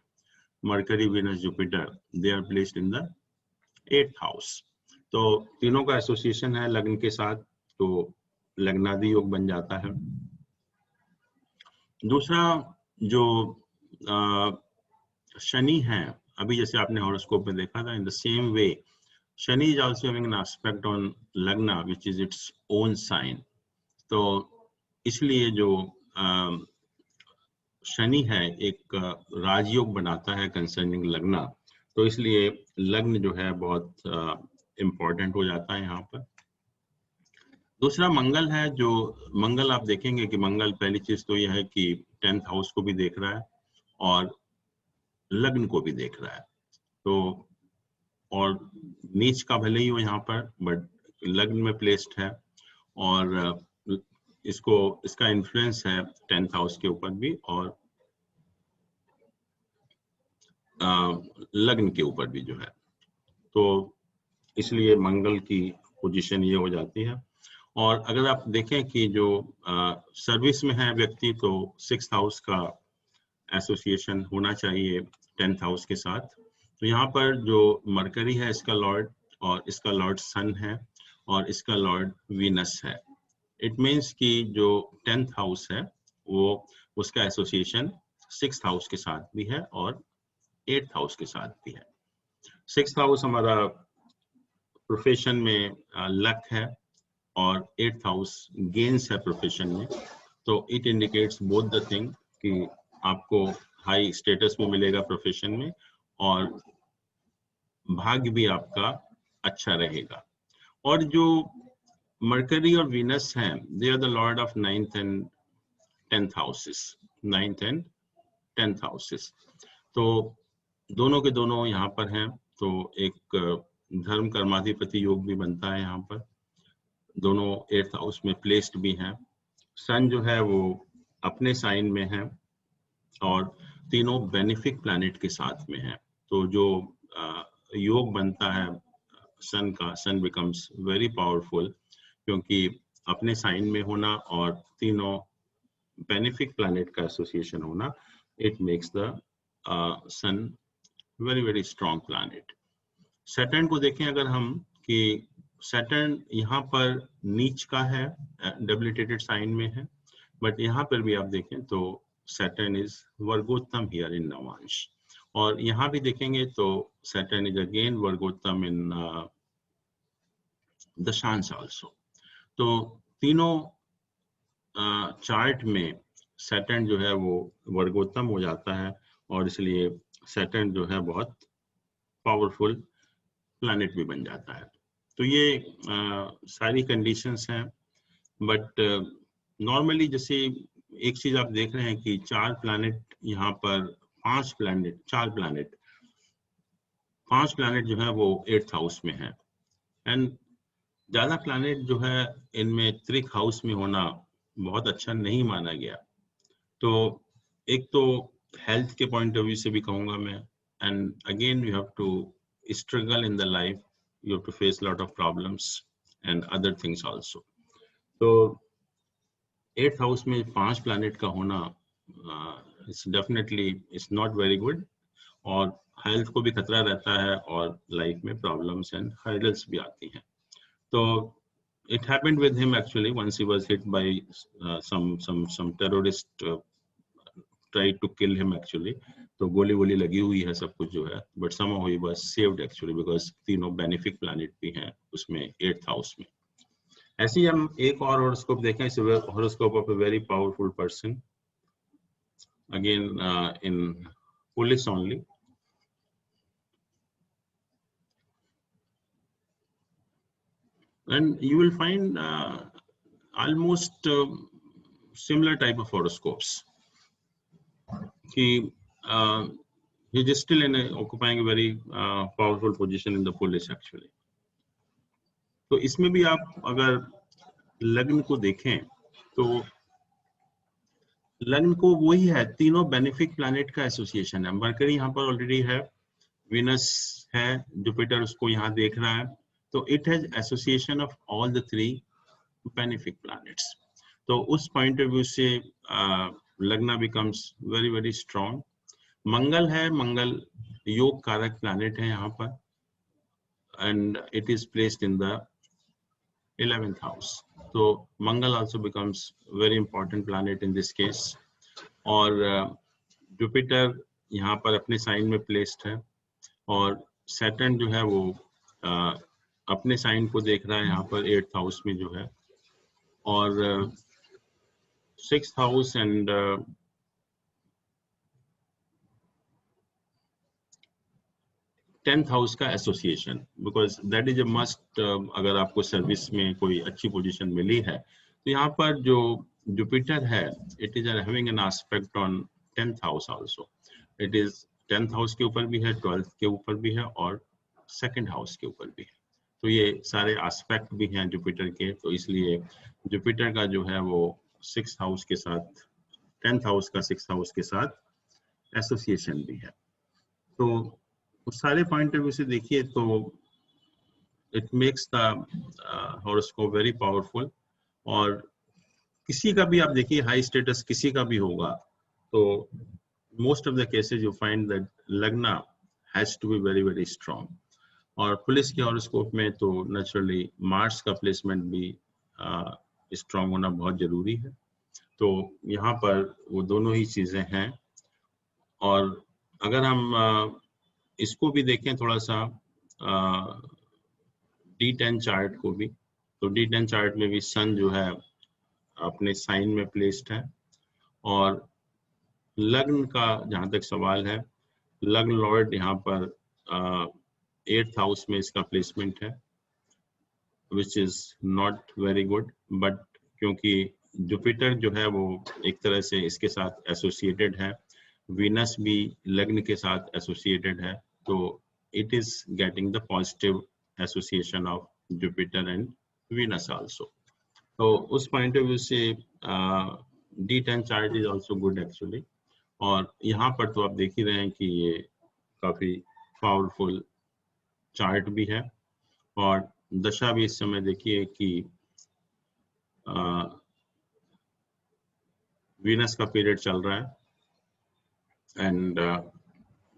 Speaker 1: Mercury, Venus, Jupiter, they are placed in the 8th house. तो तीनों का एसोसिएशन है लग्न के साथ, तो लग्नादि योग बन जाता है। दूसरा जो शनि है, अभी जैसे आपने हॉरोस्कोप में देखा था, in the same way Shani is also having an aspect on lagna which is its own sign. तो इसलिए जो शनि है एक राजयोग बनाता है कंसर्निंग लग्ना, तो इसलिए लग्न जो है बहुत इम्पोर्टेंट हो जाता है यहाँ पर। दूसरा मंगल है, जो मंगल आप देखेंगे कि मंगल पहली चीज तो यह है कि 10th हाउस को भी देख रहा है और लग्न को भी देख रहा है। तो और नीच का भले ही हो यहाँ पर, बट लग्न में प्लेस्ड है और इसका इन्फ्लुएंस है 10th हाउस के ऊपर भी और लग्न के ऊपर भी जो है, तो इसलिए मंगल की पोजीशन ये हो जाती है। और अगर आप देखें कि जो सर्विस में है व्यक्ति, तो 6th हाउस का एसोसिएशन होना चाहिए 10th हाउस के साथ। तो यहाँ पर जो मरकरी है इसका लॉर्ड, और इसका लॉर्ड सन है, और इसका लॉर्ड वीनस है। इट मीन्स कि जो 10th हाउस है वो उसका एसोसिएशन 6th हाउस के साथ भी है और 8th हाउस के साथ भी है। 6th हाउस हमारा प्रोफेशन में लक है और 8th हाउस गेन्स है प्रोफेशन में। तो it indicates both the thing कि आपको हाई स्टेटस में मिलेगा प्रोफेशन में और भाग्य भी आपका अच्छा रहेगा। और जो मरकरी और वीनस हैं, they are the lord of 9th and 10th houses, 9th and 10th houses. तो दोनों के दोनों यहाँ पर हैं, तो एक धर्म कर्माधिपति योग भी बनता है यहाँ पर। दोनों 8th हाउस में प्लेस्ड भी हैं। सन जो है वो अपने साइन में है और तीनों बेनिफिक प्लैनेट के साथ में है। तो जो योग बनता है सन का, सन बिकम्स वेरी पावरफुल, क्योंकि अपने साइन में होना और तीनों बेनिफिक प्लैनेट का एसोसिएशन होना, it makes the Sun very very strong planet. Saturn को देखें अगर हम, कि सैटर्न यहाँ पर नीच का है, डेबिलिटेटेड साइन में है, बट यहाँ पर भी आप देखें तो Saturn is vargottama here in navamsa. और यहाँ भी देखेंगे तो Saturn is again vargottama in dashamsa also. तो तीनों चार्ट में सैटर्न जो है वो वर्गोत्तम हो जाता है और इसलिए सैटर्न जो है बहुत पावरफुल प्लैनेट भी बन जाता है। तो ये सारी कंडीशंस हैं। बट नॉर्मली जैसे एक चीज आप देख रहे हैं कि 4 प्लैनेट यहाँ पर, 5 प्लैनेट जो है वो 8th हाउस में है। एंड ज्यादा प्लैनेट जो है इनमें त्रिक हाउस में होना बहुत अच्छा नहीं माना गया। तो एक तो हेल्थ के पॉइंट ऑफ व्यू से भी कहूंगा मैं, and again you have to struggle in the life, you have to face a lot of problems and other things also. तो 8th हाउस में 5 प्लैनेट का होना it's definitely it's not very good, और health को भी खतरा रहता है और लाइफ में प्रॉब्लम्स एंड हर्डल्स भी आती हैं। तो it happened with him actually once he was hit by some terrorist tried to kill him actually। तो गोली वोली लगी हुई है सब कुछ जो है, but somehow he was saved actually because तीनों बेनिफिक प्लैनेट भी हैं उसमें 8th हाउस में। ऐसे ही हम एक और हॉरोस्कोप देखें, इस horoscope of a very powerful person, again in police only. And you will find almost similar type of horoscopes. He is still occupying a very powerful position in the police actually. तो इसमें भी आप अगर लग्न को देखें तो लग्न को वही है, तीनों बेनिफिक प्लैनेट का एसोसिएशन है। मरकरी यहाँ पर ऑलरेडी है, वीनस है, जुपिटर उसको यहाँ देख रहा है, तो it has association of all the 3 beneficial planets. तो उस पॉइंट ऑफ व्यू से lagna becomes very very strong. Mangal है, मंगल योग कारक प्लैनेट है यहाँ पर, and it is placed in the 11th house. तो Mangal also becomes very important planet in this case. और जुपिटर यहाँ पर अपने साइन में प्लेस्ड है, और सैटर्न जो है वो अपने साइन को देख रहा है यहाँ पर 8th हाउस में जो है, और 6th house and 10th house का association, because that is a must. अगर आपको सर्विस में कोई अच्छी पोजीशन मिली है तो यहाँ पर जो जुपिटर है, it is having an aspect on 10th house also. It is 10th house के ऊपर भी है, 12th के ऊपर भी है और सेकंड हाउस के ऊपर भी है। तो ये सारे एस्पेक्ट भी हैं जुपिटर के, तो इसलिए जुपिटर का जो है वो 6th हाउस के साथ, 10th हाउस का 6th हाउस के साथ एसोसिएशन भी है। तो उस सारे पॉइंट ऑफ व्यू से देखिए तो it makes the horoscope very powerful. और किसी का भी आप देखिए हाई स्टेटस किसी का भी होगा तो most of the cases you find that lagna has to be very very strong. और पुलिस के हॉरोस्कोप में तो नेचुरली मार्स का प्लेसमेंट भी स्ट्रांग होना बहुत जरूरी है। तो यहाँ पर वो दोनों ही चीजें हैं। और अगर हम इसको भी देखें थोड़ा सा D10 चार्ट को भी, तो D10 चार्ट में भी सन जो है अपने साइन में प्लेस्ड है। और लग्न का जहाँ तक सवाल है, लग्न लॉर्ड यहाँ पर 8th हाउस में इसका प्लेसमेंट है, which is not very good. But क्योंकि जुपिटर जो है वो एक तरह से इसके साथ एसोसिएटेड है, वीनस भी लग्न के साथ एसोसिएटेड है, तो it is getting the positive association of Jupiter and Venus also. तो उस पॉइंट ऑफ व्यू से D10 chart is also good actually. और यहाँ पर तो आप देख ही रहे हैं कि ये काफी पावरफुल चार्ट भी है। और दशा भी इस समय देखिए कि वीनस का पीरियड चल रहा है, and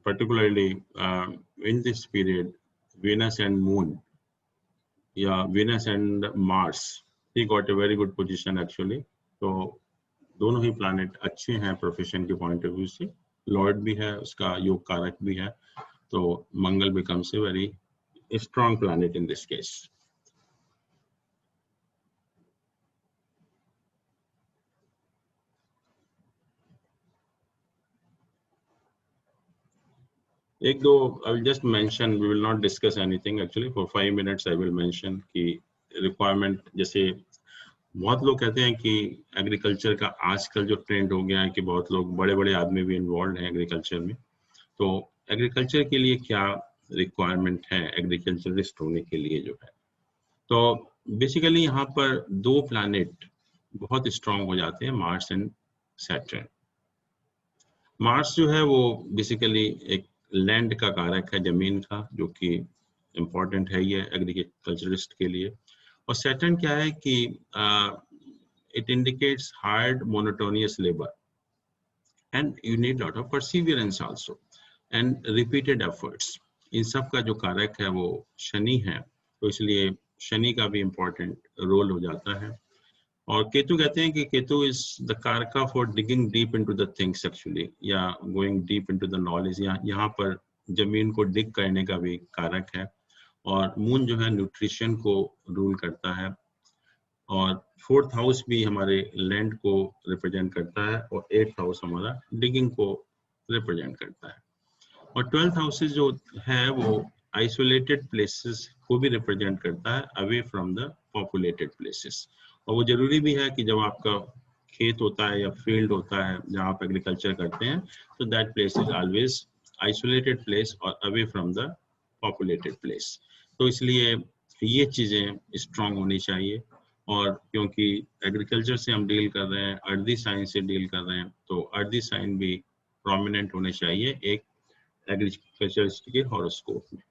Speaker 1: particularly in this period Venus and Moon, Venus and Mars, he got a very good position actually। तो दोनों ही प्लैनेट अच्छे हैं प्रोफेशन के पॉइंट ऑफ व्यू से, लॉर्ड भी है उसका, योग कारक भी है, तो मंगल becomes a very strong planet in this case। एक दो I will just mention, we will not discuss anything actually for 5 minutes। I will mention कि requirement, जैसे बहुत लोग कहते हैं कि एग्रीकल्चर का आजकल जो ट्रेंड हो गया है कि बहुत लोग बड़े बड़े आदमी भी इन्वॉल्व हैं एग्रीकल्चर में, तो एग्रीकल्चर के लिए क्या रिक्वायरमेंट है एग्रीकल्चरिस्ट होने के लिए जो है, तो बेसिकली यहाँ पर दो प्लैनेट बहुत स्ट्रांग हो जाते हैं, मार्स एंड सैटर्न। मार्स जो है वो बेसिकली एक लैंड का कारक है, जमीन का, जो कि इम्पोर्टेंट है ये एग्रीकल्चरिस्ट के लिए। और सैटर्न क्या है कि it indicates hard monotonous labour and you need lot of perseverance also and repeated efforts. इन सब का जो कारक है वो शनि है, तो इसलिए शनि का भी इम्पोर्टेंट रोल हो जाता है। और केतु कहते हैं कि Ketu is the karaka for digging deep into the things actually, या going deep into the knowledge, या यहाँ पर जमीन को डिग करने का भी कारक है। और मून जो है न्यूट्रिशन को रूल करता है। और 4th हाउस भी हमारे लैंड को रिप्रेजेंट करता है, और 8th हाउस हमारा डिगिंग को रिप्रेजेंट करता है। और 12th हाउस जो है वो आइसोलेटेड प्लेसेस को भी रिप्रेजेंट करता है, away from the populated places. और वो जरूरी भी है कि जब आपका खेत होता है या फील्ड होता है जहाँ आप एग्रीकल्चर करते हैं, तो that place is always isolated place और away from the populated place. तो इसलिए ये चीजें स्ट्रांग होनी चाहिए। और क्योंकि एग्रीकल्चर से हम डील कर रहे हैं, अर्दी साइन से डील कर रहे हैं, तो अर्दी साइन भी प्रोमिनेंट होने चाहिए एक एग्रीकल्चरिस्ट के हॉरोस्कोप में।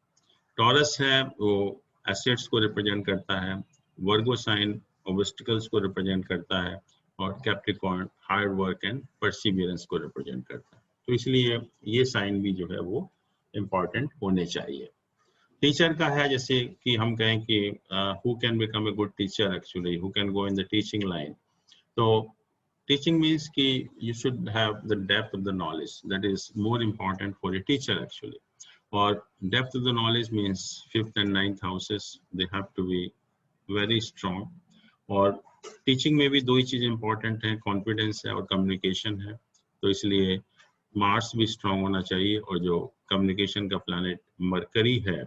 Speaker 1: टॉरस है वो एसेट्स को रिप्रेजेंट करता है, वर्गो साइन ऑब्स्टिकल्स को रिप्रेजेंट करता है, और Capricorn hard work and Perseverance को रिप्रेजेंट करता है। तो इसलिए ये साइन भी जो है वो इम्पोर्टेंट होने चाहिए। टीचर का है, जैसे कि हम कहें कि who can become a good teacher actually, who can go in the teaching line. तो टीचिंग मीन्स कि you should have the depth of the knowledge, that is more important for a teacher actually. और depth of the knowledge means 5th and 9th houses, they have to be very strong. और teaching में भी दो ही चीज़ important हैं, confidence है और communication है। तो इसलिए मार्स भी स्ट्रांग होना चाहिए, और जो कम्युनिकेशन का प्लैनेट मरकरी है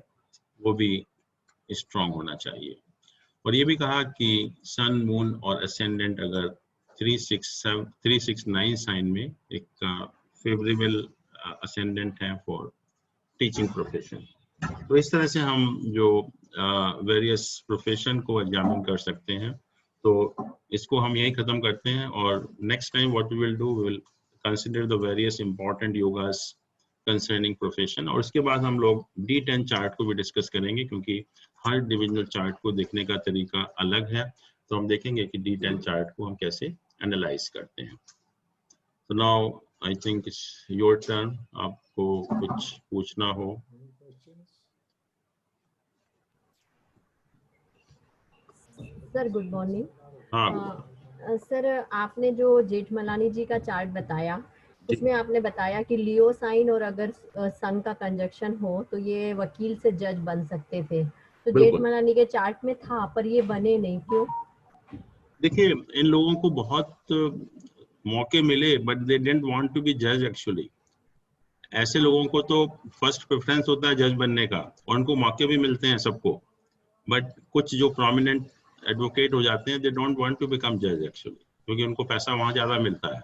Speaker 1: वो भी स्ट्रांग होना चाहिए। और ये भी कहा कि सन, मून और असेंडेंट अगर 369 साइन में एक फेवरेबल असेंडेंट है फॉर टीचिंग प्रोफेशन। तो इस तरह से हम जो वेरियस प्रोफेशन को एग्जामिन कर सकते हैं। तो इसको हम यही खत्म करते हैं और next time what we will do, we will consider the various important yogas concerning profession, और उसके बाद हम लोग D10 चार्ट को भी डिस्कस करेंगे, क्योंकि हर डिविजनल चार्ट को देखने का तरीका अलग है। तो हम देखेंगे कि D10 चार्ट को हम कैसे एनालाइज करते हैं। तो now I think it's your turn, आपको कुछ पूछना हो।
Speaker 6: Sir good morning.
Speaker 1: हाँ
Speaker 6: सर, आपने जो जेठमलानी जी का चार्ट बताया, उसमें आपने बताया कि लियो साइन और अगर सन का कंजक्शन हो तो ये वकील से जज बन सकते थे। तो जेठमलानी के चार्ट में था पर ये बने नहीं, क्यों?
Speaker 1: देखिए, इन लोगों को बहुत मौके मिले but they didn't want to be जज एक्चुअली। ऐसे लोगों को तो फर्स्ट प्रेफरेंस होता है जज बनने का, और उनको मौके भी मिलते हैं सबको, बट कुछ जो प्रोमिनेंट एडवोकेट हो जाते हैं, they don't want to become जज एक्चुअली, क्योंकि उनको पैसा वहां ज्यादा मिलता है।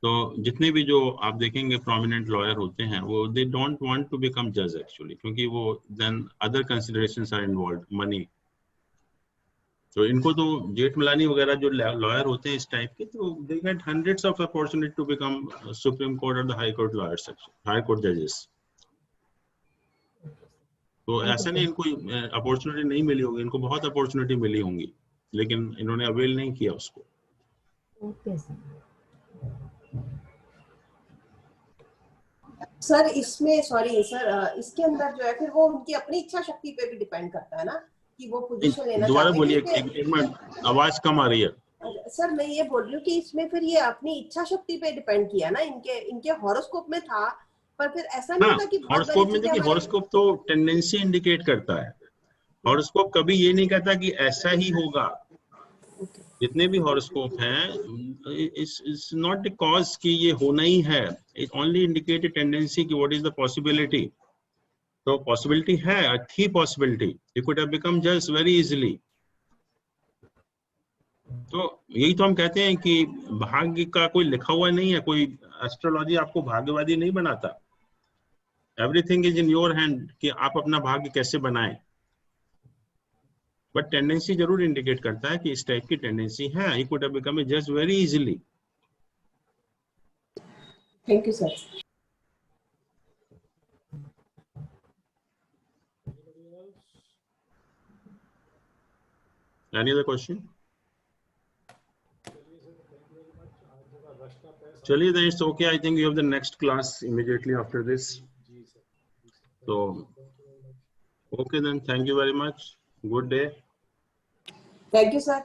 Speaker 1: तो जितने भी जो आप देखेंगे प्रोमिनेंट लॉयर होते हैं, वो they don't want to become जज एक्चुअली, क्योंकि वो then other considerations are involved, money. तो इनको तो जेठमलानी वगैरह जो लॉयर होते हैं इस टाइप के, तो they get hundreds of opportunity to become supreme court और the high court lawyers, high court जजेस। तो ऐसा नहीं इनको अपॉर्चुनिटी नहीं मिली होगी, इनको बहुत अपॉर्चुनिटी मिली होंगी, लेकिन इन्होंने अवेल नहीं किया उसको।
Speaker 6: Okay sir.
Speaker 7: सर इसमें सॉरी सर, इसके अंदर जो है फिर वो उनकी अपनी इच्छा शक्ति पे भी डिपेंड करता है ना, कि वो पोजीशन लेना
Speaker 1: दोबारा
Speaker 7: चाहते
Speaker 1: बोलिए,
Speaker 7: हैं।
Speaker 1: एक मिनट, आवाज कम आ रही है।
Speaker 7: सर मैं ये बोल रही हूँ कि इसमें फिर ये अपनी इच्छा शक्ति पे डिपेंड किया ना, इनके हॉरोस्कोप में था, पर फिर ऐसा नहीं होता कि
Speaker 1: हॉरोस्कोप में देखिए, हॉरोस्कोप तो टेंडेंसी इंडिकेट करता है। हॉरोस्कोप कभी ये नहीं कहता कि ऐसा ही होगा। जितने भी हॉरोस्कोप हैं, इट्स नॉट द कॉज कि ये होना ही है, इट ओनली इंडिकेट टेंडेंसी कि व्हाट इज द पॉसिबिलिटी। तो पॉसिबिलिटी है, थी possibility, he could have become जज वेरी इजीली। तो यही तो हम कहते हैं कि भाग्य का कोई लिखा हुआ नहीं है, कोई एस्ट्रोलॉजी आपको भाग्यवादी नहीं बनाता। Everything is in your hand कि आप अपना भाग्य कैसे बनाएं, बट टेंडेंसी जरूर इंडिकेट करता है कि इस टाइप की टेंडेंसी है। He could have become a जज very easily.
Speaker 7: Thank you sir.
Speaker 1: Any other question? चलिए, then it's okay. I think you have the next class immediately after this. So, okay then. Thank you very much. Good day.
Speaker 7: Thank you sir.